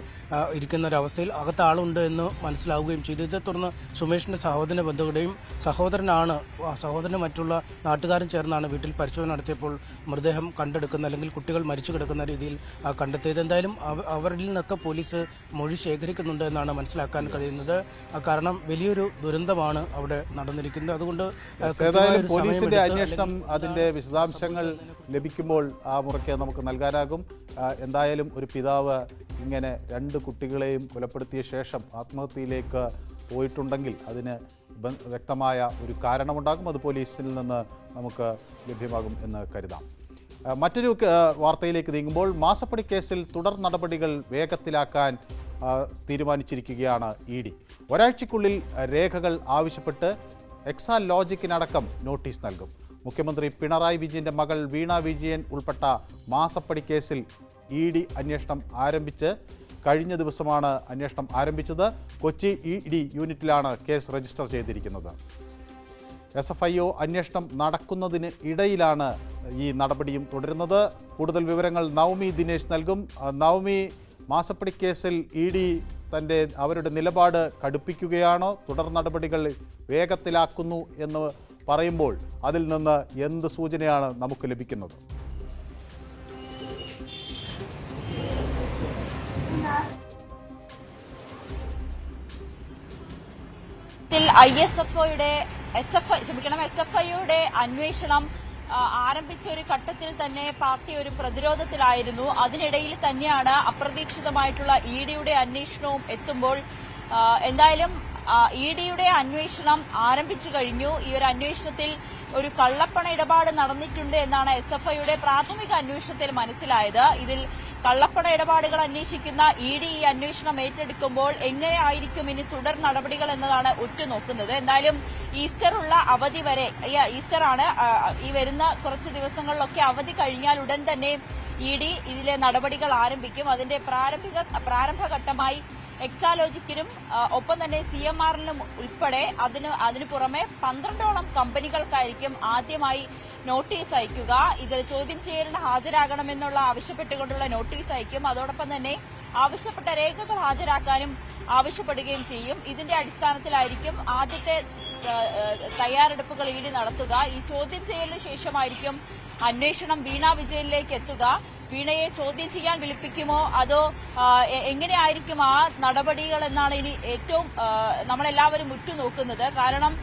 ഇരിക്കുന്ന ഒരവസ്ഥയിൽ അകത്ത് ആളുണ്ട് എന്ന് മനസ്സിലാവുകയും ചെയ്തു. ഇതേ തുടർന്ന് സുമേഷിൻ്റെ സഹോദരനെ ബന്ധുക്കളുടെയും സഹോദരന് മറ്റുള്ള നാട്ടുകാരും ചേർന്നാണ് വീട്ടിൽ പരിശോധന നടത്തിയപ്പോൾ മൃതദേഹം കണ്ടെടുക്കുന്ന, അല്ലെങ്കിൽ കുട്ടികൾ മരിച്ചു കിടക്കുന്ന രീതിയിൽ കണ്ടെത്തിയത്. എന്തായാലും അവരിൽ നിന്നൊക്കെ പോലീസ് മൊഴി ശേഖരിക്കുന്നുണ്ട് എന്നാണ് മനസ്സിലാക്കാൻ കഴിയുന്നത്. കാരണം വലിയൊരു ദുരന്തമാണ് അവിടെ നടന്നിരിക്കുന്നത്. അതുകൊണ്ട് ഏതായാലും പോലീസിന്റെ അന്വേഷണം, അതിന്റെ വിശദാംശങ്ങൾ ലഭിക്കുമ്പോൾ ആ മുറയ്ക്ക് നമുക്ക് നൽകാനാകും. എന്തായാലും ഒരു പിതാവ് ഇങ്ങനെ 2 കുട്ടികളെയും കൊലപ്പെടുത്തിയ ശേഷം ആത്മഹത്യയിലേക്ക് പോയിട്ടുണ്ടെങ്കിൽ അതിന് വ്യക്തമായ ഒരു കാരണമുണ്ടാകും. അത് പോലീസിൽ നിന്ന് നമുക്ക് ലഭ്യമാകും എന്ന് കരുതാം. മറ്റൊരു വാർത്തയിലേക്ക് നീങ്ങുമ്പോൾ, മാസപ്പടി കേസിൽ തുടർ നടപടികൾ വേഗത്തിലാക്കാൻ തീരുമാനിച്ചിരിക്കുകയാണ് ED. ഒരാഴ്ചയ്ക്കുള്ളിൽ രേഖകൾ ആവശ്യപ്പെട്ട് എക്സാലോജിക്കിനടക്കം നോട്ടീസ് നൽകും. മുഖ്യമന്ത്രി പിണറായി വിജയന്റെ മകൾ വീണ വിജയൻ ഉൾപ്പെട്ട മാസപ്പടി കേസിൽ ED അന്വേഷണം കഴിഞ്ഞ ദിവസമാണ് അന്വേഷണം ആരംഭിച്ചത്. കൊച്ചി ED യൂണിറ്റിലാണ് കേസ് രജിസ്റ്റർ ചെയ്തിരിക്കുന്നത്. SFIO അന്വേഷണം നടക്കുന്നതിന് ഇടയിലാണ് ഈ നടപടിയും തുടരുന്നത്. കൂടുതൽ വിവരങ്ങൾ നവമി ദിനേശ് നൽകും. നവമി, മാസപ്പടി കേസിൽ ED അവരുടെ നിലപാട് കടുപ്പിക്കുകയാണോ? തുടർ നടപടികൾ വേഗത്തിലാക്കുന്നു എന്ന് പറയുമ്പോൾ അതിൽ നിന്ന് എന്ത് സൂചനയാണ് നമുക്ക് ലഭിക്കുന്നത്? SFIയുടെ അന്വേഷണം ആരംഭിച്ച ഒരു ഘട്ടത്തിൽ തന്നെ പാർട്ടി ഒരു പ്രതിരോധത്തിലായിരുന്നു. അതിനിടയിൽ തന്നെയാണ് അപ്രതീക്ഷിതമായിട്ടുള്ള EDയുടെ അന്വേഷണവും എത്തുമ്പോൾ എന്തായാലും EDയുടെ അന്വേഷണം ആരംഭിച്ചു കഴിഞ്ഞു. ഈ ഒരു അന്വേഷണത്തിൽ ഒരു കള്ളപ്പണ ഇടപാട് നടന്നിട്ടുണ്ട് എന്നാണ് SFIയുടെ പ്രാഥമിക അന്വേഷണത്തിൽ മനസ്സിലായത്. ഇതിൽ കള്ളപ്പണ ഇടപാടുകൾ അന്വേഷിക്കുന്ന ED ഈ അന്വേഷണം ഏറ്റെടുക്കുമ്പോൾ എങ്ങനെയായിരിക്കും ഇനി തുടർ നടപടികൾ എന്നതാണ് ഉറ്റുനോക്കുന്നത്. എന്തായാലും ഈസ്റ്ററുള്ള അവധി വരെ, ഈസ്റ്ററാണ് ഈ വരുന്ന കുറച്ച് ദിവസങ്ങളിലൊക്കെ അവധി കഴിഞ്ഞാൽ ഉടൻ തന്നെ ED ഇതിലെ നടപടികൾ ആരംഭിക്കും. അതിന്റെ പ്രാരംഭഘട്ടമായി എക്സാലോജിക്കിനും ഒപ്പം തന്നെ CMRനും ഉൾപ്പെടെ അതിനു പുറമെ 12ഓളം കമ്പനികൾക്കായിരിക്കും ആദ്യമായി നോട്ടീസ് അയക്കുക. ഇതിൽ ചോദ്യം ചെയ്യലിന് ഹാജരാകണമെന്നുള്ള ആവശ്യപ്പെട്ടുകൊണ്ടുള്ള നോട്ടീസ് അയക്കും. അതോടൊപ്പം തന്നെ ആവശ്യപ്പെട്ട രേഖകൾ ഹാജരാക്കാനും ആവശ്യപ്പെടുകയും ചെയ്യും. ഇതിന്റെ അടിസ്ഥാനത്തിലായിരിക്കും ആദ്യത്തെ തയ്യാറെടുപ്പുകൾ ഇഡി നടത്തുക. ഈ ചോദ്യം ചെയ്യലിന് ശേഷമായിരിക്കും അന്വേഷണം വീണ വിജയനിലേക്ക് എത്തുക. വീണയെ ചോദ്യം ചെയ്യാൻ വിളിപ്പിക്കുമോ അതോ എങ്ങനെയായിരിക്കും ആ നടപടികൾ എന്നാണ് ഇനി ഏറ്റവും നമ്മളെല്ലാവരും ഉറ്റുനോക്കുന്നത്. കാരണം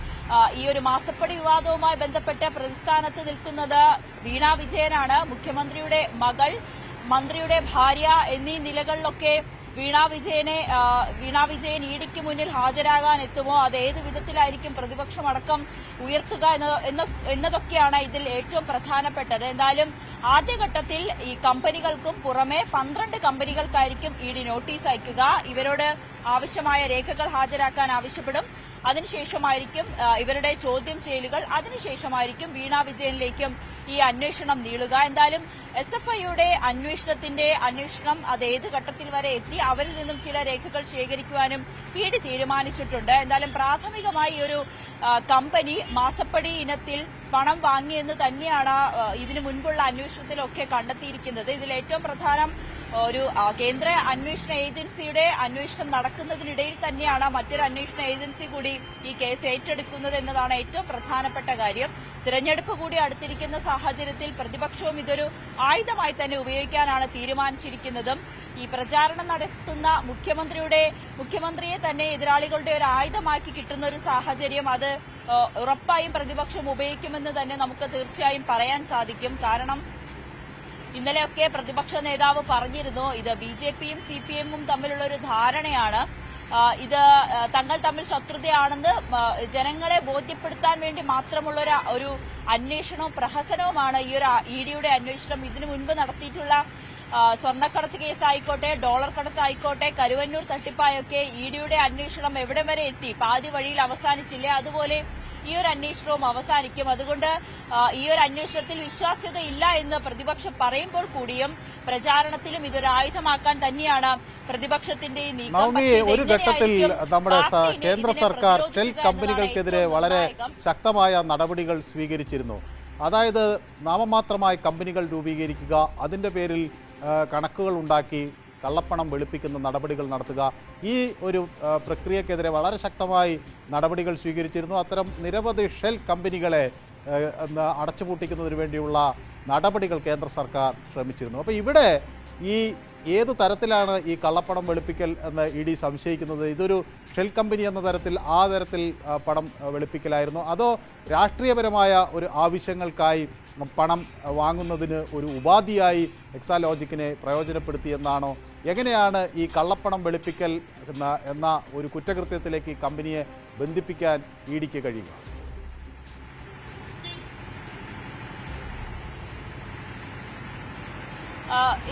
ഈ ഒരു മാസപ്പടി വിവാദവുമായി ബന്ധപ്പെട്ട് പ്രതിസ്ഥാനത്ത് നിൽക്കുന്നത് വീണ വിജയനാണ്. മുഖ്യമന്ത്രിയുടെ മകൾ, മന്ത്രിയുടെ ഭാര്യ എന്നീ നിലകളിലൊക്കെ വീണ വിജയൻ ഇഡിക്ക് മുന്നിൽ ഹാജരാകാൻ എത്തുമോ, അത് ഏത് വിധത്തിലായിരിക്കും പ്രതിപക്ഷമടക്കം ഉയർത്തുക എന്നതൊക്കെയാണ് ഇതിൽ ഏറ്റവും പ്രധാനപ്പെട്ടത്. എന്തായാലും ആദ്യഘട്ടത്തിൽ ഈ കമ്പനികൾക്കും പുറമെ 12 കമ്പനികൾക്കായിരിക്കും ഇഡി നോട്ടീസ് അയക്കുക. ഇവരോട് ആവശ്യമായ രേഖകൾ ഹാജരാക്കാൻ ആവശ്യപ്പെടും. അതിനുശേഷമായിരിക്കും ഇവരുടെ ചോദ്യം ചെയ്യലുകൾ. അതിനുശേഷമായിരിക്കും വീണ വിജയനിലേക്കും ഈ അന്വേഷണം നീളുക. എന്തായാലും SFIയുടെ അന്വേഷണം അത് ഏത് ഘട്ടത്തിൽ വരെ എത്തി, അവരിൽ നിന്നും ചില രേഖകൾ ശേഖരിക്കുവാനും ഇഡി തീരുമാനിച്ചിട്ടുണ്ട്. എന്തായാലും പ്രാഥമികമായി ഒരു കമ്പനി മാസപ്പടി ഇനത്തിൽ പണം വാങ്ങിയെന്ന് തന്നെയാണ് ഇതിനു മുൻപുള്ള അന്വേഷണത്തിലൊക്കെ കണ്ടെത്തിയിരിക്കുന്നത്. ഇതിൽ ഏറ്റവും പ്രധാനം ഒരു കേന്ദ്ര അന്വേഷണ ഏജൻസിയുടെ അന്വേഷണം നടക്കുന്നതിനിടയിൽ തന്നെയാണ് മറ്റൊരു അന്വേഷണ ഏജൻസി കൂടി ഈ കേസ് ഏറ്റെടുക്കുന്നത് എന്നതാണ് ഏറ്റവും പ്രധാനപ്പെട്ട കാര്യം. തിരഞ്ഞെടുപ്പ് കൂടി അടുത്തിരിക്കുന്ന സാഹചര്യത്തിൽ പ്രതിപക്ഷവും ഇതൊരു ആയുധമായി തന്നെ ഉപയോഗിക്കാനാണ് തീരുമാനിച്ചിരിക്കുന്നതും. ഈ പ്രചാരണം നടത്തുന്ന മുഖ്യമന്ത്രിയെ തന്നെ എതിരാളികളുടെ ഒരു ആയുധമാക്കി കിട്ടുന്ന ഒരു സാഹചര്യം അത് ഉറപ്പായും പ്രതിപക്ഷം ഉപയോഗിക്കുമെന്ന് തന്നെ നമുക്ക് തീർച്ചയായും പറയാൻ സാധിക്കും. കാരണം ഇന്നലെയൊക്കെ പ്രതിപക്ഷ നേതാവ് പറഞ്ഞിരുന്നു ഇത് BJPയും CPMഉം തമ്മിലുള്ള ഒരു ധാരണയാണ്, ഇത് തങ്ങൾ തമ്മിൽ ശത്രുതയാണെന്ന് ജനങ്ങളെ ബോധ്യപ്പെടുത്താൻ വേണ്ടി മാത്രമുള്ള ഒരു അന്വേഷണവും പ്രഹസനവുമാണ് ഈ ഒരു ഇഡിയുടെ അന്വേഷണം. ഇതിനു മുൻപ് നടത്തിയിട്ടുള്ള സ്വർണ്ണക്കടത്ത് കേസായിക്കോട്ടെ, ഡോളർ കടത്തായിക്കോട്ടെ, കരുവന്നൂർ തട്ടിപ്പായൊക്കെ ഇഡിയുടെ അന്വേഷണം എവിടെ വരെ എത്തി, പാതി വഴിയിൽ അവസാനിച്ചില്ലേ, അതുപോലെ ഈ ഒരു അന്വേഷണവും അവസാനിക്കും. അതുകൊണ്ട് ഈ ഒരു അന്വേഷണത്തിൽ വിശ്വാസ്യതയില്ല എന്ന് പ്രതിപക്ഷം പറയുമ്പോൾ കൂടിയും പ്രചാരണത്തിലും ഇതൊരു ആയുധമാക്കാൻ തന്നെയാണ് പ്രതിപക്ഷത്തിന്റെ ഈ നീക്കം. ഒരു ഘട്ടത്തിൽ നമ്മുടെ കേന്ദ്ര സർക്കാർ ഷെൽ കമ്പനികൾക്കെതിരെ വളരെ ശക്തമായ നടപടികൾ സ്വീകരിച്ചിരുന്നു. അതായത് നാമമാത്രമായി കമ്പനികൾ രൂപീകരിക്കുക, അതിന്റെ പേരിൽ കണക്കുകൾ ഉണ്ടാക്കി കള്ളപ്പണം വെളുപ്പിക്കുന്ന നടപടികൾ നടത്തുക, ഈ ഒരു പ്രക്രിയക്കെതിരെ വളരെ ശക്തമായി നടപടികൾ സ്വീകരിച്ചിരുന്നു. അത്തരം നിരവധി ഷെൽ കമ്പനികളെ അടച്ചുപൂട്ടിക്കുന്നതിന് വേണ്ടിയുള്ള നടപടികൾ കേന്ദ്ര സർക്കാർ ശ്രമിച്ചിരുന്നു. അപ്പോൾ ഇവിടെ ഈ ഏത് തരത്തിലാണ് ഈ കള്ളപ്പണം വെളുപ്പിക്കൽ എന്ന് ഇഡി സംശയിക്കുന്നത്? ഇതൊരു ഷെൽ കമ്പനി എന്ന തരത്തിൽ ആ തരത്തിൽ പണം വെളുപ്പിക്കലായിരുന്നു, അതോ രാഷ്ട്രീയപരമായ ഒരു ആവശ്യങ്ങൾക്കായി പണം വാങ്ങുന്നതിന് ഒരു ഉപാധിയായി എക്സാലോജിക്കിനെ പ്രയോജനപ്പെടുത്തിയെന്നാണോ? എങ്ങനെയാണ് ഈ കള്ളപ്പണം വെളുപ്പിക്കൽ എന്ന ഒരു കുറ്റകൃത്യത്തിലേക്ക് ഈ കമ്പനിയെ ബന്ധിപ്പിക്കാൻ ഇഡിക്ക് കഴിയുക?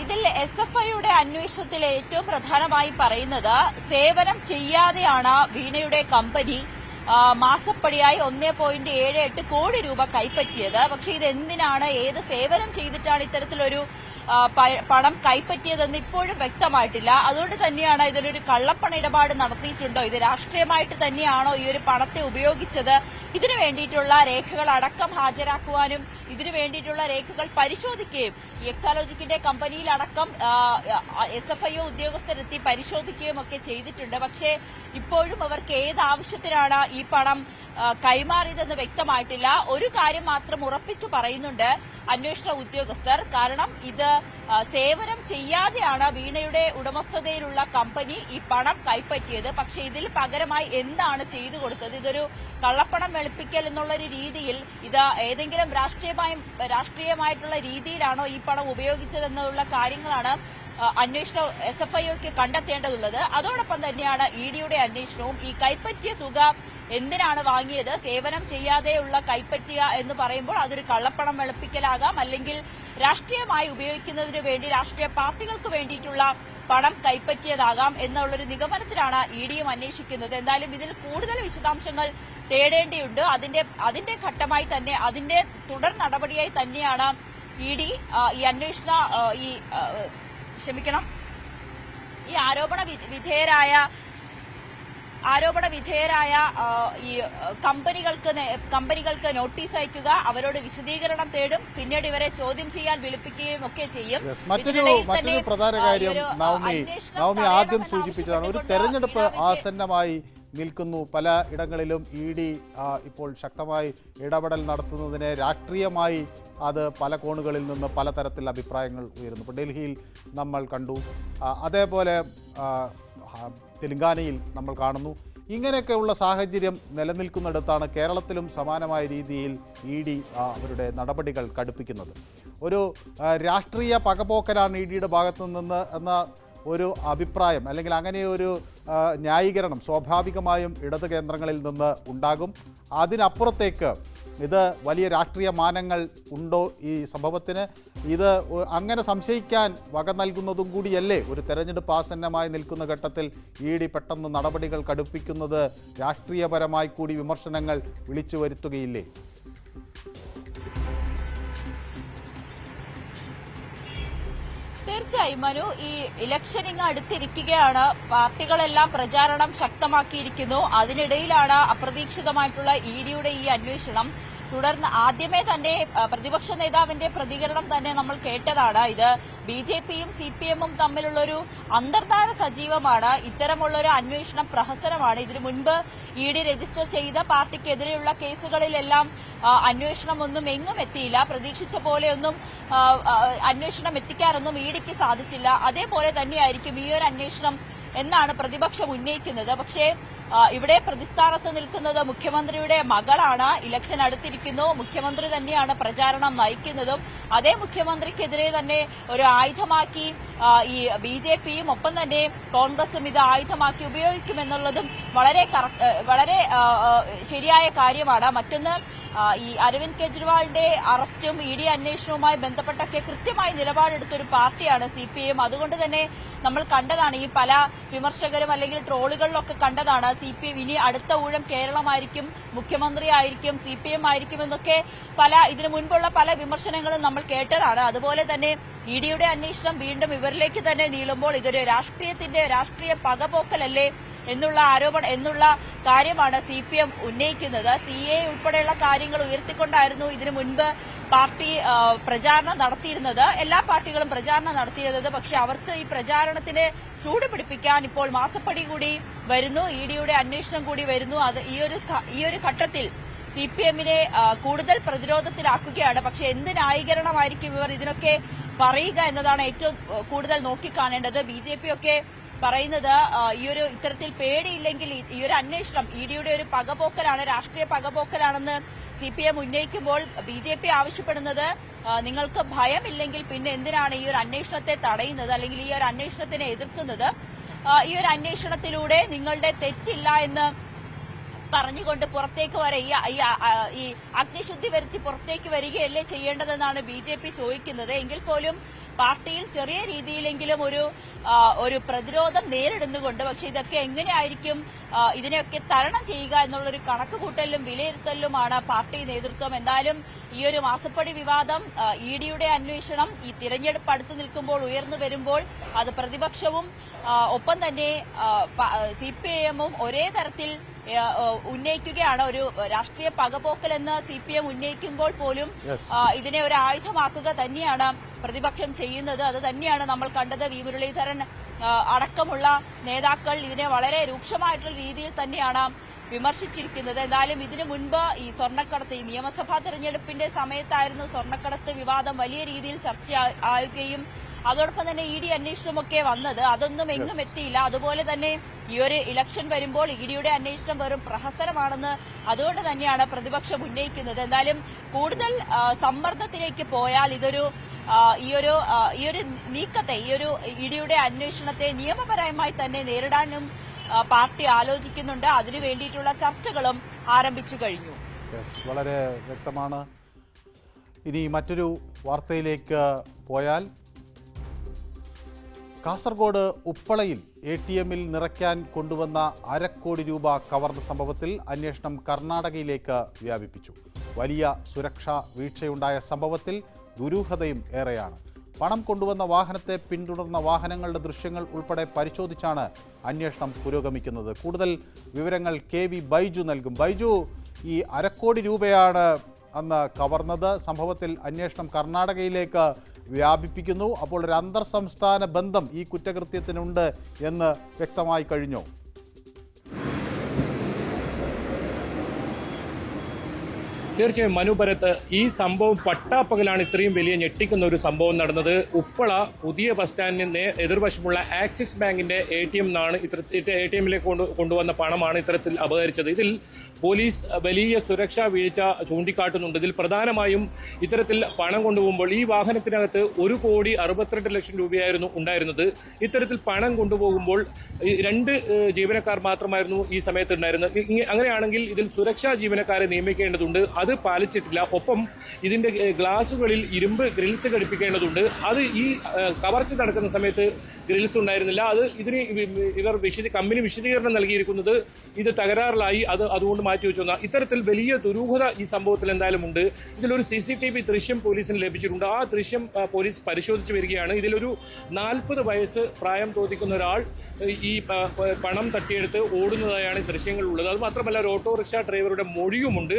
ഇതിൽ SFIയുടെ അന്വേഷണത്തിൽ ഏറ്റവും പ്രധാനമായി പറയുന്നത് സേവനം ചെയ്യാതെയാണ് വീണയുടെ കമ്പനി മാസപ്പടിയായി 1.78 കോടി രൂപ കൈപ്പറ്റിയത്. പക്ഷെ ഇതെന്തിനാണ്, ഏത് സേവനം ചെയ്തിട്ടാണ് ഇത്തരത്തിലൊരു പണം കൈപ്പറ്റിയതെന്ന് ഇപ്പോഴും വ്യക്തമായിട്ടില്ല. അതുകൊണ്ട് തന്നെയാണ് ഇതിലൊരു കള്ളപ്പണ ഇടപാട് നടത്തിയിട്ടുണ്ടോ, ഇത് രാഷ്ട്രീയമായിട്ട് തന്നെയാണോ ഈ ഒരു പണത്തെ ഉപയോഗിച്ചത്, ഇതിനു വേണ്ടിയിട്ടുള്ള രേഖകൾ അടക്കം ഹാജരാക്കുവാനും ഇതിനു വേണ്ടിയിട്ടുള്ള രേഖകൾ പരിശോധിക്കുകയും ഈ എക്സാലോജിക്കിന്റെ കമ്പനിയിലടക്കം SFIO ഉദ്യോഗസ്ഥരെത്തി പരിശോധിക്കുകയും ഒക്കെ ചെയ്തിട്ടുണ്ട്. പക്ഷേ ഇപ്പോഴും അവർക്ക് ഏത് ആവശ്യത്തിനാണ് ഈ പണം കൈമാറിയതെന്ന് വ്യക്തമായിട്ടില്ല. ഒരു കാര്യം മാത്രം ഉറപ്പിച്ചു പറയുന്നുണ്ട് അന്വേഷണ ഉദ്യോഗസ്ഥർ, കാരണം ഇത് സേവനം ചെയ്യാതെയാണ് വീണയുടെ ഉടമസ്ഥതയിലുള്ള കമ്പനി ഈ പണം കൈപ്പറ്റിയത്. പക്ഷെ ഇതിൽ പകരമായി എന്താണ് ചെയ്തു കൊടുത്തത്, ഇതൊരു കള്ളപ്പണം വെളുപ്പിക്കൽ എന്നുള്ളൊരു രീതിയിൽ ഇത് ഏതെങ്കിലും രാഷ്ട്രീയമായിട്ടുള്ള രീതിയിലാണോ ഈ പണം ഉപയോഗിച്ചതെന്നുള്ള കാര്യങ്ങളാണ് അന്വേഷണ SFIOക്ക് കണ്ടെത്തേണ്ടതുള്ളത്. അതോടൊപ്പം തന്നെയാണ് ഇഡിയുടെ അന്വേഷണവും. ഈ കൈപ്പറ്റിയ തുക എന്തിനാണ് വാങ്ങിയത്, സേവനം ചെയ്യാതെയുള്ള കൈപ്പറ്റുക എന്ന് പറയുമ്പോൾ അതൊരു കള്ളപ്പണം വെളുപ്പിക്കലാകാം, അല്ലെങ്കിൽ രാഷ്ട്രീയമായി ഉപയോഗിക്കുന്നതിന് വേണ്ടി രാഷ്ട്രീയ പാർട്ടികൾക്ക് വേണ്ടിയിട്ടുള്ള പണം കൈപ്പറ്റിയതാകാം എന്നുള്ളൊരു നിഗമനത്തിലാണ് ഇഡിയും അന്വേഷിക്കുന്നത്. എന്തായാലും ഇതിൽ കൂടുതൽ വിശദാംശങ്ങൾ തേടേണ്ടിയുണ്ട്. അതിന്റെ ഘട്ടമായി തന്നെ, അതിന്റെ തുടർ നടപടിയായി തന്നെയാണ് ഇഡി ഈ ഈ ആരോപണ വിധേയരായ ഈ കമ്പനികൾക്ക് നോട്ടീസ് അയക്കുക, അവരോട് വിശദീകരണം തേടും, പിന്നീട് ഇവരെ ചോദ്യം ചെയ്യാൻ വിളിപ്പിക്കുകയും ഒക്കെ ചെയ്യും. മറ്റൊരു പ്രധാന കാര്യം നവമി ആദ്യം സൂചിപ്പിച്ചതാണ്. ഒരു തെരഞ്ഞെടുപ്പ് ആസന്നമായി നിൽക്കുന്നു. പല ഇടങ്ങളിലും ED ഇപ്പോൾ ശക്തമായി ഇടപെടൽ നടത്തുന്നതിനെ രാഷ്ട്രീയമായി അത് പല കോണുകളിൽ നിന്ന് പലതരത്തിൽ അഭിപ്രായങ്ങൾ ഉയരുന്നു. ഇപ്പോൾ ഡൽഹിയിൽ നമ്മൾ കണ്ടു, അതേപോലെ തെലങ്കാനയിൽ നമ്മൾ കാണുന്നു. ഇങ്ങനെയൊക്കെയുള്ള സാഹചര്യം നിലനിൽക്കുന്നിടത്താണ് കേരളത്തിലും സമാനമായ രീതിയിൽ ED അവരുടെ നടപടികൾ കടുപ്പിക്കുന്നത്. ഒരു രാഷ്ട്രീയ പകപോക്കലാണ് EDയുടെ ഭാഗത്തു നിന്ന് എന്ന ഒരു അഭിപ്രായം, അല്ലെങ്കിൽ അങ്ങനെ ഒരു ന്യായീകരണം സ്വാഭാവികമായും ഇടത് കേന്ദ്രങ്ങളിൽ നിന്ന് ഉണ്ടാകും. അതിനപ്പുറത്തേക്ക് ഇത് വലിയ രാഷ്ട്രീയ മാനങ്ങൾ ഉണ്ടോ ഈ സംഭവത്തിന്? ഇത് അങ്ങനെ സംശയിക്കാൻ വക നൽകുന്നതും കൂടിയല്ലേ ഒരു തെരഞ്ഞെടുപ്പ് ആസന്നമായി നിൽക്കുന്ന ഘട്ടത്തിൽ ED പെട്ടെന്ന് നടപടികൾ കടുപ്പിക്കുന്നത്? രാഷ്ട്രീയപരമായി കൂടി വിമർശനങ്ങൾ വിളിച്ചു വരുത്തുകയില്ലേ? തീർച്ചയായും മനു, ഈ ഇലക്ഷനിങ് അടുത്തിരിക്കുകയാണ്. പാർട്ടികളെല്ലാം പ്രചാരണം ശക്തമാക്കിയിരിക്കുന്നു. അതിനിടയിലാണ് അപ്രതീക്ഷിതമായിട്ടുള്ള EDയുടെ ഈ അന്വേഷണം. തുടർന്ന് ആദ്യമേ തന്നെ പ്രതിപക്ഷ നേതാവിന്റെ പ്രതികരണം തന്നെ നമ്മൾ കേട്ടതാണ്. ഇത് BJPയും CPMഉം തമ്മിലുള്ളൊരു അന്തർധാര സജീവമാണ്. ഇത്തരമുള്ളൊരു അന്വേഷണം പ്രഹസനമാണ്. ഇതിനു മുൻപ് ED രജിസ്റ്റർ ചെയ്ത പാർട്ടിക്കെതിരെയുള്ള കേസുകളിലെല്ലാം അന്വേഷണം ഒന്നും എങ്ങും എത്തിയില്ല. പ്രതീക്ഷിച്ച പോലെയൊന്നും അന്വേഷണം എത്തിക്കാനൊന്നും EDക്ക് സാധിച്ചില്ല. അതേപോലെ തന്നെയായിരിക്കും ഈ ഒരു അന്വേഷണം എന്നാണ് പ്രതിപക്ഷം ഉന്നയിക്കുന്നത്. പക്ഷേ ഇവിടെ പ്രതിസ്ഥാനത്ത് നിൽക്കുന്നത് മുഖ്യമന്ത്രിയുടെ മകളാണ്. ഇലക്ഷൻ അടുത്തിരിക്കുന്നു, മുഖ്യമന്ത്രി തന്നെയാണ് പ്രചാരണം നയിക്കുന്നതും. അതേ മുഖ്യമന്ത്രിക്കെതിരെ തന്നെ ഒരു ആയുധമാക്കി ഈ BJPയും ഒപ്പം തന്നെ കോൺഗ്രസും ഇത് ആയുധമാക്കി ഉപയോഗിക്കുമെന്നുള്ളതും വളരെ ശരിയായ കാര്യമാണ്. മറ്റൊന്ന്, ഈ അരവിന്ദ് കെജ്രിവാളിന്റെ അറസ്റ്റും ED അന്വേഷണവുമായി ബന്ധപ്പെട്ടൊക്കെ കൃത്യമായി നിലപാടെടുത്തൊരു പാർട്ടിയാണ് CPM. അതുകൊണ്ട് തന്നെ നമ്മൾ കണ്ടതാണ്, ഈ പല വിമർശകരും അല്ലെങ്കിൽ ട്രോളുകളിലൊക്കെ കണ്ടതാണ്, CPM ഇനി അടുത്ത ഊഴം കേരളമായിരിക്കും, മുഖ്യമന്ത്രി ആയിരിക്കും, CPM ആയിരിക്കും എന്നൊക്കെ ഇതിനു മുൻപുള്ള പല വിമർശനങ്ങളും നമ്മൾ കേട്ടതാണ്. അതുപോലെ തന്നെ EDയുടെ അന്വേഷണം വീണ്ടും ഇവരിലേക്ക് തന്നെ നീളുമ്പോൾ ഇതൊരു രാഷ്ട്രീയ പകപോക്കലല്ലേ എന്നുള്ള കാര്യമാണ് CPM ഉന്നയിക്കുന്നത്. CA ഉൾപ്പെടെയുള്ള കാര്യങ്ങൾ ഉയർത്തിക്കൊണ്ടായിരുന്നു ഇതിനു മുൻപ് പാർട്ടി പ്രചാരണം നടത്തിയിരുന്നത്. എല്ലാ പാർട്ടികളും പ്രചാരണം നടത്തിയിരുന്നത്. പക്ഷെ അവർക്ക് ഈ പ്രചാരണത്തിന് ചൂട് പിടിപ്പിക്കാൻ ഇപ്പോൾ മാസപ്പടി കൂടി വരുന്നു, EDയുടെ അന്വേഷണം കൂടി വരുന്നു. അത് ഈ ഒരു ഘട്ടത്തിൽ CPMനെ കൂടുതൽ പ്രതിരോധത്തിലാക്കുകയാണ്. പക്ഷെ എന്ത് ന്യായീകരണമായിരിക്കും ഇവർ ഇതിനൊക്കെ പറയുക എന്നതാണ് ഏറ്റവും കൂടുതൽ നോക്കിക്കാണേണ്ടത്. BJP ഒക്കെ പറയുന്നത് ഇത്തരത്തിൽ പേടിയില്ലെങ്കിൽ ഈ ഒരു അന്വേഷണം EDയുടെ ഒരു പകപോക്കലാണ്, രാഷ്ട്രീയ പകപോക്കലാണെന്ന് CPM ഉന്നയിക്കുമ്പോൾ BJP ആവശ്യപ്പെടുന്നത്, നിങ്ങൾക്ക് ഭയമില്ലെങ്കിൽ പിന്നെ എന്തിനാണ് ഈ ഒരു അന്വേഷണത്തെ തടയുന്നത്, അല്ലെങ്കിൽ ഈ ഒരു അന്വേഷണത്തിനെ എതിർക്കുന്നത്? ഈ ഒരു അന്വേഷണത്തിലൂടെ നിങ്ങളുടെ തെറ്റില്ല എന്ന് പറഞ്ഞുകൊണ്ട് പുറത്തേക്ക് ഈ അഗ്നിശുദ്ധി വരുത്തി പുറത്തേക്ക് വരികയല്ലേ ചെയ്യേണ്ടതെന്നാണ് BJP ചോദിക്കുന്നത്. എങ്കിൽ പോലും പാർട്ടിയിൽ ചെറിയ രീതിയിലെങ്കിലും ഒരു പ്രതിരോധം നേരിടുന്നുകൊണ്ട്, പക്ഷെ ഇതൊക്കെ എങ്ങനെയായിരിക്കും ഇതിനെയൊക്കെ തരണം ചെയ്യുക എന്നുള്ളൊരു കണക്കുകൂട്ടലിലും വിലയിരുത്തലിലുമാണ് പാർട്ടി നേതൃത്വം. എന്തായാലും ഈ ഒരു മാസപ്പടി വിവാദം, EDയുടെ അന്വേഷണം ഈ തിരഞ്ഞെടുപ്പ് അടുത്ത് നിൽക്കുമ്പോൾ ഉയർന്നു വരുമ്പോൾ അത് പ്രതിപക്ഷവും ഒപ്പം തന്നെ CPIMഉം ഒരേ തരത്തിൽ ഉന്നയിക്കുകയാണ്. ഒരു രാഷ്ട്രീയ പകപോക്കലെന്ന് CPM ഉന്നയിക്കുമ്പോൾ പോലും ഇതിനെ ഒരു ആയുധമാക്കുക തന്നെയാണ് പ്രതിപക്ഷം ചെയ്യുന്നത്. അത് തന്നെയാണ് നമ്മൾ കണ്ടത്. വി മുരളീധരൻ അടക്കമുള്ള നേതാക്കൾ ഇതിനെ വളരെ രൂക്ഷമായിട്ടുള്ള രീതിയിൽ തന്നെയാണ് വിമർശിച്ചിരിക്കുന്നത്. എന്തായാലും ഇതിനു മുൻപ് ഈ സ്വർണ്ണക്കടത്ത്, ഈ നിയമസഭാ തെരഞ്ഞെടുപ്പിന്റെ സമയത്തായിരുന്നു സ്വർണ്ണക്കടത്ത് വിവാദം വലിയ രീതിയിൽ ചർച്ചയാവുകയും അതോടൊപ്പം തന്നെ ED അന്വേഷണമൊക്കെ വന്നത്. അതൊന്നും എങ്ങും എത്തിയില്ല. അതുപോലെ തന്നെ ഈ ഒരു ഇലക്ഷൻ വരുമ്പോൾ EDയുടെ അന്വേഷണം വെറും പ്രഹസനമാണെന്ന് അതുകൊണ്ട് തന്നെയാണ് പ്രതിപക്ഷം ഉന്നയിക്കുന്നത്. എന്തായാലും കൂടുതൽ സമ്മർദ്ദത്തിലേക്ക് പോയാൽ ഈ ഒരു നീക്കത്തെ, ഈ ഒരു EDയുടെ അന്വേഷണത്തെ നിയമപരമായി തന്നെ നേരിടാനും പാർട്ടി ആലോചിക്കുന്നുണ്ട്. അതിനു വേണ്ടിയിട്ടുള്ള ചർച്ചകളും ആരംഭിച്ചു കഴിഞ്ഞു. വളരെ വ്യക്തമാണ്. ഇനി മറ്റൊരു വാർത്തയിലേക്ക് പോയാൽ, കാസർഗോഡ് ഉപ്പളയിൽ ATMൽ നിറയ്ക്കാൻ കൊണ്ടുവന്ന ₹1 കോടി കവർന്ന സംഭവത്തിൽ അന്വേഷണം കർണാടകയിലേക്ക് വ്യാപിപ്പിച്ചു. വലിയ സുരക്ഷാ വീഴ്ചയുണ്ടായ സംഭവത്തിൽ ദുരൂഹതയും ഏറെയാണ്. പണം കൊണ്ടുവന്ന വാഹനത്തെ പിന്തുടർന്ന വാഹനങ്ങളുടെ ദൃശ്യങ്ങൾ ഉൾപ്പെടെ പരിശോധിച്ചാണ് അന്വേഷണം പുരോഗമിക്കുന്നത്. കൂടുതൽ വിവരങ്ങൾ KV ബൈജു നൽകും. ബൈജു, ഈ 1 കോടി രൂപയാണ് അന്ന് കവർന്നത്. സംഭവത്തിൽ അന്വേഷണം കർണാടകയിലേക്ക് വ്യാപിപ്പിക്കുന്നു. അപ്പോൾ ഒരു അന്തർ സംസ്ഥാന ബന്ധം ഈ കുറ്റകൃത്യത്തിനുണ്ട് എന്ന് വ്യക്തമായി കഴിഞ്ഞു. തീർച്ചയായും മനു ഭരത്, ഈ സംഭവം പട്ടാപ്പകലാണ് ഇത്രയും വലിയ ഞെട്ടിക്കുന്ന ഒരു സംഭവം നടന്നത്. ഉപ്പള പുതിയ ബസ് സ്റ്റാൻഡിന് എതിർവശമുള്ള ആക്സിസ് ബാങ്കിന്റെ ATM നിന്നാണ് ATMിലേക്ക് കൊണ്ടുവന്ന പണമാണ് ഇത്തരത്തിൽ അപഹരിച്ചത്. ഇതിൽ പോലീസ് വലിയ സുരക്ഷാ വീഴ്ച ചൂണ്ടിക്കാട്ടുന്നുണ്ട്. ഇതിൽ പ്രധാനമായും ഇത്തരത്തിൽ പണം കൊണ്ടുപോകുമ്പോൾ ഈ വാഹനത്തിനകത്ത് 1,62,00,000 രൂപയായിരുന്നു ഉണ്ടായിരുന്നത്. ഇത്തരത്തിൽ പണം കൊണ്ടുപോകുമ്പോൾ 2 ജീവനക്കാർ മാത്രമായിരുന്നു ഈ സമയത്ത് ഉണ്ടായിരുന്നത്. അങ്ങനെയാണെങ്കിൽ ഇതിൽ സുരക്ഷാ ജീവനക്കാരെ നിയമിക്കേണ്ടതുണ്ട്. അത് പാലിച്ചിട്ടില്ല. ഒപ്പം ഇതിന്റെ ഗ്ലാസുകളിൽ ഇരുമ്പ് ഗ്രിൽസ് ഘടിപ്പിക്കേണ്ടതുണ്ട്. അത് ഈ കവർച്ച നടക്കുന്ന സമയത്ത് ഗ്രിൽസ് ഉണ്ടായിരുന്നില്ല. അത് ഇതിന് ഇവർ കമ്പനി വിശദീകരണം നൽകിയിരിക്കുന്നത് ഇത് തകരാറിലായി, അതുകൊണ്ട് മാറ്റിവെച്ചു. ഇത്തരത്തിൽ വലിയ ദുരൂഹത ഈ സംഭവത്തിൽ എന്തായാലും ഉണ്ട്. ഇതിലൊരു CCTV ദൃശ്യം പോലീസിന് ലഭിച്ചിട്ടുണ്ട്. ആ ദൃശ്യം പോലീസ് പരിശോധിച്ചു വരികയാണ്. ഇതിലൊരു 40 വയസ്സ് പ്രായം തോന്നിക്കുന്ന ഒരാൾ ഈ പണം തട്ടിയെടുത്ത് ഓടുന്നതായാണ് ദൃശ്യങ്ങൾ ഉള്ളത്. അത് മാത്രമല്ല ഒരു ഓട്ടോറിക്ഷ ഡ്രൈവറുടെ മൊഴിയുമുണ്ട്.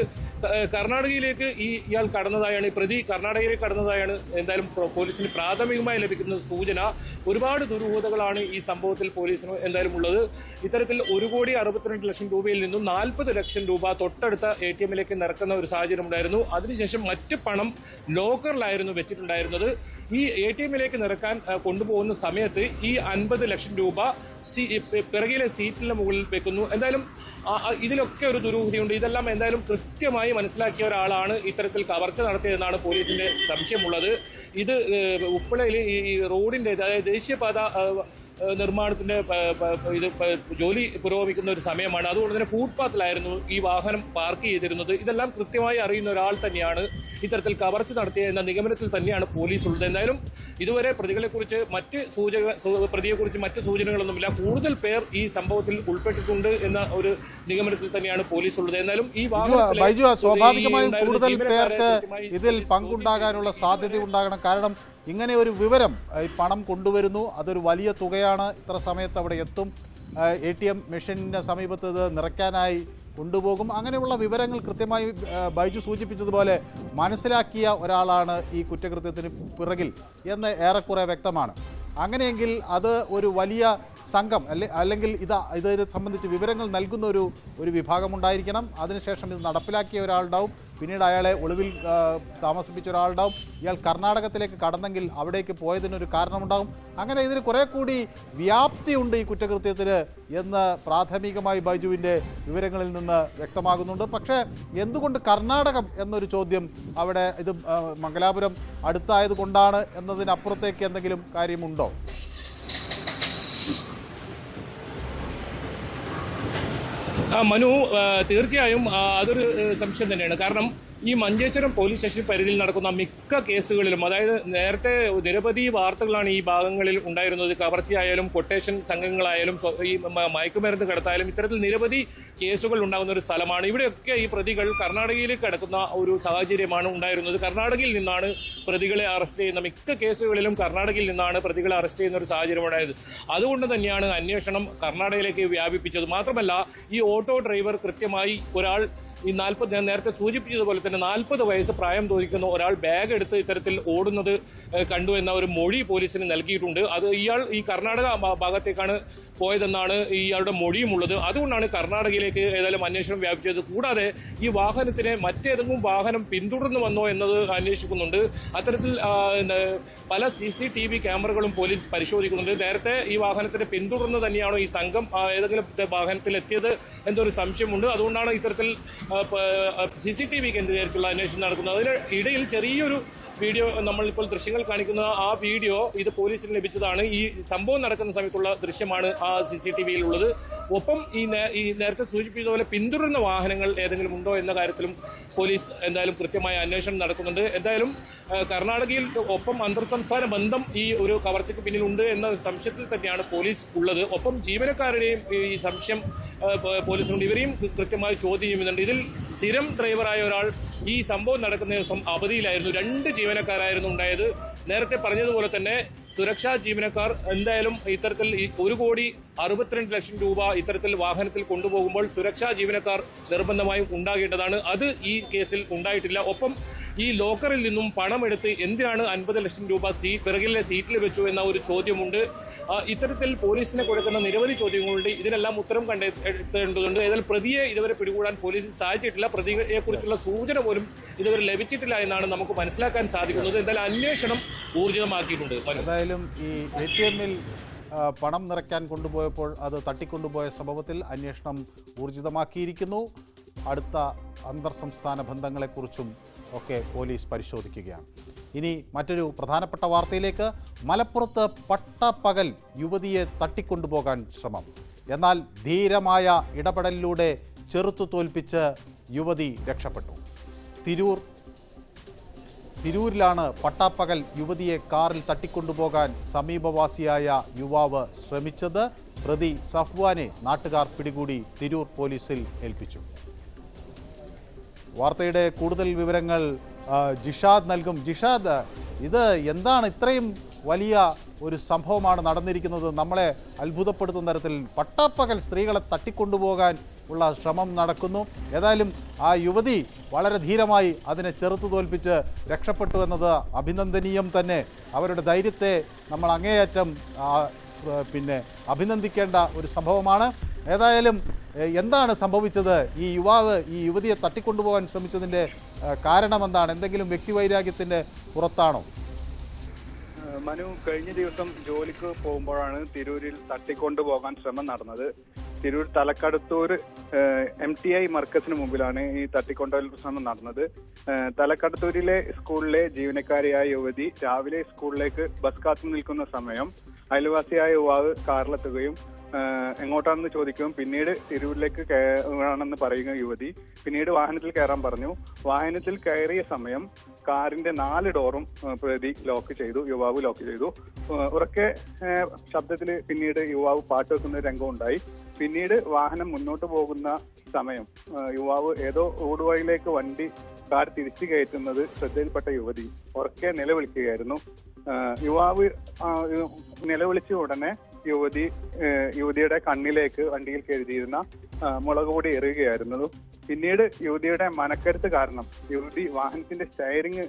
കർണാടകയിലേക്ക് ഇയാൾ കടന്നതായാണ്, പ്രതി കർണാടകയിലേക്ക് കടന്നതായാണ് എന്തായാലും പോലീസിന് പ്രാഥമികമായി ലഭിക്കുന്ന സൂചന. ഒരുപാട് ദുരൂഹതകളാണ് ഈ സംഭവത്തിൽ പോലീസിന് എന്തായാലും ഉള്ളത്. ഇത്തരത്തിൽ 1,62,00,000 രൂപയിൽ നിന്നും 40 ലക്ഷം രൂപ തൊട്ടടുത്ത ATMിലേക്ക് നിറക്കുന്ന ഒരു സാഹചര്യം ഉണ്ടായിരുന്നു. അതിനുശേഷം മറ്റ് പണം ലോക്കറിലായിരുന്നു വെച്ചിട്ടുണ്ടായിരുന്നത്. ഈ ATMിലേക്ക് നിറക്കാൻ കൊണ്ടുപോകുന്ന സമയത്ത് ഈ 50 ലക്ഷം രൂപ പിറകിലെ സീറ്റിന് മുകളിൽ വെക്കുന്നു. എന്തായാലും ഇതിലൊക്കെ ഒരു ദുരൂഹതയുണ്ട്. ഇതെല്ലാം എന്തായാലും കൃത്യമായി മനസ്സിലാക്കിയ ഒരാളാണ് ഇത്തരത്തിൽ കവർച്ച നടത്തിയതെന്നാണ് പോലീസിന്റെ സംശയമുള്ളത്. ഇത് ഉപ്പളയിൽ ഈ റോഡിന്റെ, അതായത് ദേശീയപാത നിർമ്മാണത്തിന്റെ ജോലി പുരോഗമിക്കുന്ന ഒരു സമയമാണ്. അതുകൊണ്ട് തന്നെ ഫുട്പാത്തിലായിരുന്നു ഈ വാഹനം പാർക്ക് ചെയ്തിരുന്നത്. ഇതെല്ലാം കൃത്യമായി അറിയുന്ന ഒരാൾ തന്നെയാണ് ഇത്തരത്തിൽ കവർച്ച നടത്തിയതെന്ന നിഗമനത്തിൽ തന്നെയാണ് പോലീസ് ഉള്ളത്. എന്തായാലും ഇതുവരെ പ്രതികളെക്കുറിച്ച് പ്രതിയെക്കുറിച്ച് മറ്റ് സൂചനകളൊന്നുമില്ല. കൂടുതൽ പേർ ഈ സംഭവത്തിൽ ഉൾപ്പെട്ടിട്ടുണ്ട് എന്ന ഒരു നിഗമനത്തിൽ തന്നെയാണ് പോലീസ് ഉള്ളത്. എന്നാലും ഈ ബൈജു, സ്വാഭാവികമായും കൂടുതൽ പേർക്ക് ഇതിൽ പങ്കുണ്ടാകാനുള്ള സാധ്യത ഉണ്ടാകണം. കാരണം ഇങ്ങനെ ഒരു വിവരം, ഈ പണം കൊണ്ടുവരുന്നു, അതൊരു വലിയ തുകയാണ്, ഇത്ര സമയത്ത് അവിടെ എത്തും, ATM മെഷീനിൻ്റെ സമീപത്ത് ഇത് നിറയ്ക്കാനായി കൊണ്ടുപോകും, അങ്ങനെയുള്ള വിവരങ്ങൾ കൃത്യമായി ബൈജു സൂചിപ്പിച്ചതുപോലെ മനസ്സിലാക്കിയ ഒരാളാണ് ഈ കുറ്റകൃത്യത്തിന് പിറകിൽ എന്ന് ഏറെക്കുറെ വ്യക്തമാണ്. അങ്ങനെയെങ്കിൽ അത് ഒരു വലിയ സംഘം അല്ലെങ്കിൽ ഇതിനെ സംബന്ധിച്ച് വിവരങ്ങൾ നൽകുന്ന ഒരു വിഭാഗമുണ്ടായിരിക്കണം. അതിനുശേഷം ഇത് നടപ്പിലാക്കിയ ഒരാളുണ്ടാവും, പിന്നീട് അയാളെ ഒളിവിൽ താമസിപ്പിച്ച ഒരാളുണ്ടാവും. ഇയാൾ കർണാടകത്തിലേക്ക് കടന്നെങ്കിൽ അവിടേക്ക് പോയതിനൊരു കാരണമുണ്ടാകും. അങ്ങനെ ഇതിന് കുറെ കൂടി വ്യാപ്തിയുണ്ട് ഈ കുറ്റകൃത്യത്തിന് എന്ന് പ്രാഥമികമായി ബൈജുവിൻ്റെ വിവരങ്ങളിൽ നിന്ന് വ്യക്തമാകുന്നുണ്ട്. പക്ഷേ എന്തുകൊണ്ട് കർണാടകം എന്നൊരു ചോദ്യം അവിടെ, ഇത് മംഗലാപുരം അടുത്തായത് കൊണ്ടാണ് എന്നതിനപ്പുറത്തേക്ക് എന്തെങ്കിലും കാര്യമുണ്ടോ? മനു, തീർച്ചയായും അതൊരു സംശയം തന്നെയാണ്. കാരണം ഈ മഞ്ചേശ്വരം പോലീസ് സ്റ്റേഷൻ പരിധിയിൽ നടക്കുന്ന മിക്ക കേസുകളിലും, അതായത് നേരത്തെ നിരവധി വാർത്തകളാണ് ഈ ഭാഗങ്ങളിൽ ഉണ്ടായിരുന്നത്. കവർച്ചയായാലും കൊട്ടേഷൻ സംഘങ്ങളായാലും ഈ മയക്കുമരുന്ന് കടത്തായാലും ഇത്തരത്തിൽ നിരവധി കേസുകൾ ഉണ്ടാകുന്ന ഒരു സ്ഥലമാണ്. ഇവിടെയൊക്കെ ഈ പ്രതികൾ കർണാടകയിലേക്ക് കടക്കുന്ന ഒരു സാഹചര്യമാണ് ഉണ്ടായിരുന്നത്. കർണാടകയിൽ നിന്നാണ് പ്രതികളെ അറസ്റ്റ് ചെയ്യുന്ന, മിക്ക കേസുകളിലും കർണാടകയിൽ നിന്നാണ് പ്രതികളെ അറസ്റ്റ് ചെയ്യുന്ന ഒരു സാഹചര്യം ഉണ്ടായത്. അതുകൊണ്ട് തന്നെയാണ് അന്വേഷണം കർണാടകയിലേക്ക് വ്യാപിപ്പിച്ചത്. മാത്രമല്ല ഈ ഓട്ടോ ഡ്രൈവർ കൃത്യമായി ഒരാൾ ഈ 40, ഞാൻ നേരത്തെ സൂചിപ്പിച്ചതുപോലെ തന്നെ 40 വയസ്സ് പ്രായം തോന്നിക്കുന്ന ഒരാൾ ബാഗ് എടുത്ത് ഇത്തരത്തിൽ ഓടുന്നത് കണ്ടു എന്ന ഒരു മൊഴി പോലീസിന് നൽകിയിട്ടുണ്ട്. അത് ഇയാൾ ഈ കർണാടക ഭാഗത്തേക്കാണ് പോയതെന്നാണ് ഇയാളുടെ മൊഴിയുമുള്ളത്. അതുകൊണ്ടാണ് കർണാടകയിലേക്ക് ഏതായാലും അന്വേഷണം വ്യാപിച്ചത്. കൂടാതെ ഈ വാഹനത്തിനെ മറ്റേതെങ്കിലും വാഹനം പിന്തുടർന്നു വന്നോ എന്നത് അന്വേഷിക്കുന്നുണ്ട്. അത്തരത്തിൽ പല CCTV ക്യാമറകളും പോലീസ് പരിശോധിക്കുന്നുണ്ട്. നേരത്തെ ഈ വാഹനത്തിനെ പിന്തുടർന്ന് തന്നെയാണോ ഈ സംഘം ഏതെങ്കിലും വാഹനത്തിൽ എത്തിയത് എന്നൊരു സംശയമുണ്ട്. അതുകൊണ്ടാണ് ഇത്തരത്തിൽ CCTV കേന്ദ്രീകരിച്ചുള്ള അന്വേഷണം നടക്കുന്നത്. അതിന് ഇടയിൽ ചെറിയൊരു വീഡിയോ, നമ്മളിപ്പോൾ ദൃശ്യങ്ങൾ കാണിക്കുന്ന ആ വീഡിയോ ഇത് പോലീസിന് ലഭിച്ചതാണ്. ഈ സംഭവം നടക്കുന്ന സമയത്തുള്ള ദൃശ്യമാണ് ആ CCTVയിൽ ഉള്ളത്. ഒപ്പം ഈ നേരത്തെ സൂചിപ്പിച്ചതുപോലെ പിന്തുടരുന്ന വാഹനങ്ങൾ ഏതെങ്കിലും ഉണ്ടോ എന്ന കാര്യത്തിലും പോലീസ് എന്തായാലും കൃത്യമായ അന്വേഷണം നടക്കുന്നുണ്ട്. എന്തായാലും കർണാടകയിൽ ഒപ്പം അന്തർ സംസ്ഥാന ബന്ധം ഈ ഒരു കവർച്ചയ്ക്ക് പിന്നിലുണ്ട് എന്ന സംശയത്തിൽ തന്നെയാണ് പോലീസ് ഉള്ളത്. ഒപ്പം ജീവനക്കാരുടെയും ഈ സംശയം പോലീസിനുണ്ട്. ഇവരെയും കൃത്യമായി ചോദ്യം ചെയ്യുന്നുണ്ട്. ഇതിൽ സ്ഥിരം ഡ്രൈവറായ ഒരാൾ ഈ സംഭവം നടക്കുന്ന ദിവസം അവധിയിലായിരുന്നു. 2 ജീവനക്കാരായിരുന്നു ഉണ്ടായത്. നേരത്തെ പറഞ്ഞതുപോലെ തന്നെ സുരക്ഷാ ജീവനക്കാർ എന്തായാലും ഇത്തരത്തിൽ 1,62,00,000 രൂപ ഇത്തരത്തിൽ വാഹനത്തിൽ കൊണ്ടുപോകുമ്പോൾ സുരക്ഷാ ജീവനക്കാർ നിർബന്ധമായും ഉണ്ടാകേണ്ടതാണ്. അത് ഈ കേസിൽ ഉണ്ടായിട്ടില്ല. ഒപ്പം ഈ ലോക്കറിൽ നിന്നും പണമെടുത്ത് എന്തിനാണ് 50 ലക്ഷം രൂപ പിറകിലെ സീറ്റിൽ വെച്ചു എന്ന ഒരു ചോദ്യമുണ്ട്. ഇത്തരത്തിൽ പോലീസിനെ കൊടുക്കുന്ന നിരവധി ചോദ്യങ്ങളുണ്ട്. ഇതിനെല്ലാം ഉത്തരം കണ്ടെത്തേണ്ടതുണ്ട്. ഏതായാലും പ്രതിയെ ഇതുവരെ പിടികൂടാൻ പോലീസിന് സാധിച്ചിട്ടില്ല. പ്രതിയെക്കുറിച്ചുള്ള സൂചന പോലും ഇതുവരെ ലഭിച്ചിട്ടില്ല എന്നാണ് നമുക്ക് മനസ്സിലാക്കാൻ സാധിക്കുന്നത്. എന്തായാലും അന്വേഷണം ഊർജിതമാക്കിയിട്ടുണ്ട്. എന്തായാലും ഈ ATM-ൽ പണം നിറയ്ക്കാൻ കൊണ്ടുപോയപ്പോൾ അത് തട്ടിക്കൊണ്ടുപോയ സംഭവത്തിൽ അന്വേഷണം ഊർജിതമാക്കിയിരിക്കുന്നു. അടുത്ത അന്തർ സംസ്ഥാന ബന്ധങ്ങളെക്കുറിച്ചും ഒക്കെ പോലീസ് പരിശോധിക്കുകയാണ്. ഇനി മറ്റൊരു പ്രധാനപ്പെട്ട വാർത്തയിലേക്ക്. മലപ്പുറത്ത് പട്ടപ്പകൽ യുവതിയെ തട്ടിക്കൊണ്ടുപോകാൻ ശ്രമം. എന്നാൽ ധീരമായ ഇടപെടലിലൂടെ ചെറുത്തു തോൽപ്പിച്ച് യുവതി രക്ഷപ്പെട്ടു. തിരൂരിലാണ് പട്ടാപ്പകൽ യുവതിയെ കാറിൽ തട്ടിക്കൊണ്ടുപോകാൻ സമീപവാസിയായ യുവാവ് ശ്രമിച്ചത്. പ്രതി സഫ്വാനെ നാട്ടുകാർ പിടികൂടി തിരൂർ പോലീസിൽ ഏൽപ്പിച്ചു. വാർത്തയുടെ കൂടുതൽ വിവരങ്ങൾ ജിഷാദ് നൽകും. ജിഷാദ്, ഇത് എന്താണ് ഇത്രയും വലിയ ഒരു സംഭവമാണ് നടന്നിരിക്കുന്നത്? നമ്മളെ അത്ഭുതപ്പെടുത്തുന്ന തരത്തിൽ പട്ടാപ്പകൽ സ്ത്രീകളെ തട്ടിക്കൊണ്ടുപോകാൻ ഉള്ള ശ്രമം നടക്കുന്നു. ഏതായാലും ആ യുവതി വളരെ ധീരമായി അതിനെ ചെറുത്തു തോൽപ്പിച്ച് രക്ഷപ്പെട്ടു എന്നത് അഭിനന്ദനീയം തന്നെ. അവരുടെ ധൈര്യത്തെ നമ്മൾ അങ്ങേയറ്റം അഭിനന്ദിക്കേണ്ട ഒരു സംഭവമാണ്. ഏതായാലും എന്താണ് സംഭവിച്ചത്? ഈ യുവതിയെ തട്ടിക്കൊണ്ടുപോകാൻ ശ്രമിച്ചതിൻ്റെ കാരണം എന്താണ്? എന്തെങ്കിലും വ്യക്തിവൈരാഗ്യത്തിൻ്റെ പുറത്താണോ? മനു, കഴിഞ്ഞ ദിവസം ജോലിക്ക് പോകുമ്പോഴാണ് തിരൂരിൽ തട്ടിക്കൊണ്ടുപോകാൻ ശ്രമം നടന്നത്. തിരൂർ തലക്കടത്തൂർ MTI മർക്കസിന് മുമ്പിലാണ് ഈ തട്ടിക്കൊണ്ടുപോകൽ ശ്രമം നടന്നത്. തലക്കടത്തൂരിലെ സ്കൂളിലെ ജീവനക്കാരിയായ യുവതി രാവിലെ സ്കൂളിലേക്ക് ബസ് കാത്തു നിൽക്കുന്ന സമയം അയൽവാസിയായ യുവാവ് കാറിലെത്തുകയും എങ്ങോട്ടാണെന്ന് ചോദിക്കും. പിന്നീട് തിരൂരിലേക്ക് ആണെന്ന് പറയുക യുവതി. പിന്നീട് വാഹനത്തിൽ കയറാൻ പറഞ്ഞു. വാഹനത്തിൽ കയറിയ സമയം കാറിന്റെ 4 ഡോറും പ്രതി ലോക്ക് ചെയ്തു. യുവാവ് ലോക്ക് ചെയ്തു. ഉറക്കെ ശബ്ദത്തിൽ പിന്നീട് യുവാവ് പാട്ട് വെക്കുന്ന രംഗം ഉണ്ടായി. പിന്നീട് വാഹനം മുന്നോട്ട് പോകുന്ന സമയം യുവാവ് ഏതോ ഊടുവഴിയിലേക്ക് കാർ തിരിച്ചു കയറ്റുന്നത് ശ്രദ്ധയിൽപ്പെട്ട യുവതി ഉറക്കെ നിലവിളിക്കുകയായിരുന്നു. യുവാവ് നിലവിളിച്ച ഉടനെ യുവതിയുടെ കണ്ണിലേക്ക് വണ്ടിയിൽ കരുതിയിരുന്ന മുളക് പൊടി എറിയുകയായിരുന്നു. പിന്നീട് യുവതിയുടെ മനക്കരുത്ത് കാരണം യുവതി വാഹനത്തിന്റെ സ്റ്റയറിംഗ്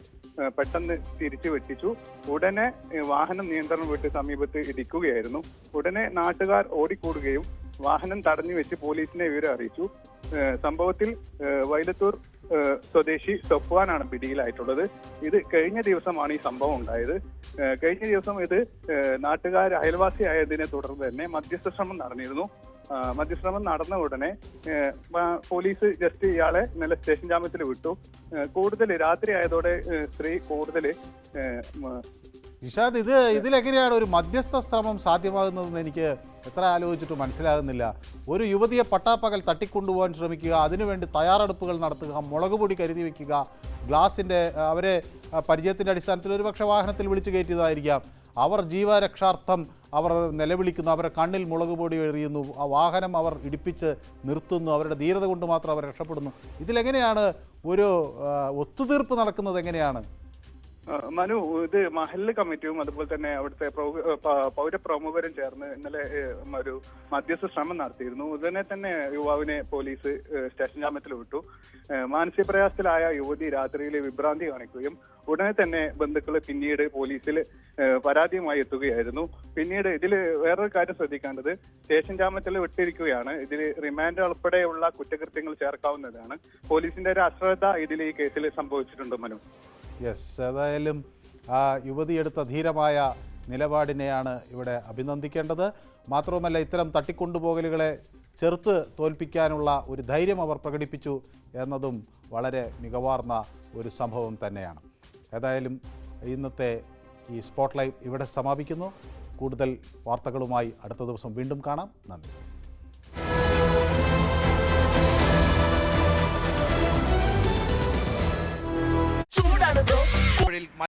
പെട്ടെന്ന് തിരിച്ചു വെട്ടിച്ചു. ഉടനെ വാഹനം നിയന്ത്രണം വിട്ട് സമീപത്ത് ഇടിക്കുകയായിരുന്നു. ഉടനെ നാട്ടുകാർ ഓടിക്കൂടുകയും വാഹനം തടഞ്ഞു വെച്ച് പോലീസിനെ വിവരം അറിയിച്ചു. സംഭവത്തിൽ വൈലത്തൂർ സ്വദേശി സഫ്വാനാണ് പിടിയിലായിട്ടുള്ളത്. ഇത് കഴിഞ്ഞ ദിവസമാണ് ഈ സംഭവം ഉണ്ടായത്. കഴിഞ്ഞ ദിവസം ഇത് നാട്ടുകാർ അയൽവാസിയായതിനെ തുടർന്ന് തന്നെ മധ്യസ്ഥ ശ്രമം നടന്നിരുന്നു. മധ്യശ്രമം നടന്ന ഉടനെ പോലീസ് ജസ്റ്റ് ഇയാളെ ഇന്നലെ സ്റ്റേഷൻ ജാമ്യത്തിൽ വിട്ടു. കൂടുതൽ രാത്രി ആയതോടെ സ്ത്രീ കൂടുതൽ ഇഷാദ്, ഇതിലെങ്ങനെയാണ് ഒരു മധ്യസ്ഥ ശ്രമം സാധ്യമാകുന്നതെന്ന് എനിക്ക് എത്ര ആലോചിച്ചിട്ട് മനസ്സിലാകുന്നില്ല. ഒരു യുവതിയെ പട്ടാപ്പകൽ തട്ടിക്കൊണ്ടുപോകാൻ ശ്രമിക്കുക, അതിനുവേണ്ടി തയ്യാറെടുപ്പുകൾ നടത്തുക, മുളക് പൊടി കരുതി വയ്ക്കുക, ഗ്ലാസിൻ്റെ അവരെ പരിചയത്തിൻ്റെ അടിസ്ഥാനത്തിൽ ഒരുപക്ഷെ വാഹനത്തിൽ വിളിച്ചു കയറ്റിയതായിരിക്കാം. അവർ ജീവരക്ഷാർത്ഥം അവർ നിലവിളിക്കുന്നു, അവരുടെ കണ്ണിൽ മുളക് പൊടി എറിയുന്നു, ആ വാഹനം അവർ ഇടിപ്പിച്ച് നിർത്തുന്നു, അവരുടെ ധീരത കൊണ്ട് മാത്രം അവർ രക്ഷപ്പെടുന്നു. ഇതിലെങ്ങനെയാണ് ഒരു ഒത്തുതീർപ്പ് നടക്കുന്നത്? എങ്ങനെയാണ് മനു? ഇത് മഹല്ല് കമ്മിറ്റിയും അതുപോലെ തന്നെ അവിടുത്തെ പൗരപ്രമുഖരും ചേർന്ന് ഇന്നലെ ഒരു മധ്യസ്ഥ ശ്രമം നടത്തിയിരുന്നു. ഉടനെ തന്നെ യുവാവിനെ പോലീസ് സ്റ്റേഷൻ ജാമ്യത്തിൽ വിട്ടു. മാനസിക പ്രയാസത്തിലായ യുവതി രാത്രിയിൽ വിഭ്രാന്തി കാണിക്കുകയും ഉടനെ തന്നെ ബന്ധുക്കൾ പിന്നീട് പോലീസിൽ പരാതിയുമായി എത്തുകയായിരുന്നു. പിന്നീട് ഇതിൽ വേറൊരു കാര്യം ശ്രദ്ധിക്കേണ്ടത്, സ്റ്റേഷൻ ജാമ്യത്തിൽ വിട്ടിരിക്കുകയാണ്. ഇതിൽ റിമാൻഡ് ഉൾപ്പെടെയുള്ള കുറ്റകൃത്യങ്ങൾ ചേർക്കാവുന്നതാണ്. പോലീസിന്റെ ഒരു അശ്രദ്ധ ഇതിൽ ഈ കേസിൽ സംഭവിച്ചിട്ടുണ്ട് മനു. യെസ്, ഏതായാലും ആ യുവതി എടുത്ത ധീരമായ നിലപാടിനെയാണ് ഇവിടെ അഭിനന്ദിക്കേണ്ടത്. മാത്രവുമല്ല, ഇത്തരം തട്ടിക്കൊണ്ടുപോകലുകളെ ചെറുത്ത് തോൽപ്പിക്കാനുള്ള ഒരു ധൈര്യം അവർ പ്രകടിപ്പിച്ചു എന്നതും വളരെ മികവാർന്ന ഒരു സംഭവം തന്നെയാണ്. ഏതായാലും ഇന്നത്തെ ഈ സ്പോട്ട് ലൈവ് ഇവിടെ സമാപിക്കുന്നു. കൂടുതൽ വാർത്തകളുമായി അടുത്ത ദിവസം വീണ്ടും കാണാം. നന്ദി.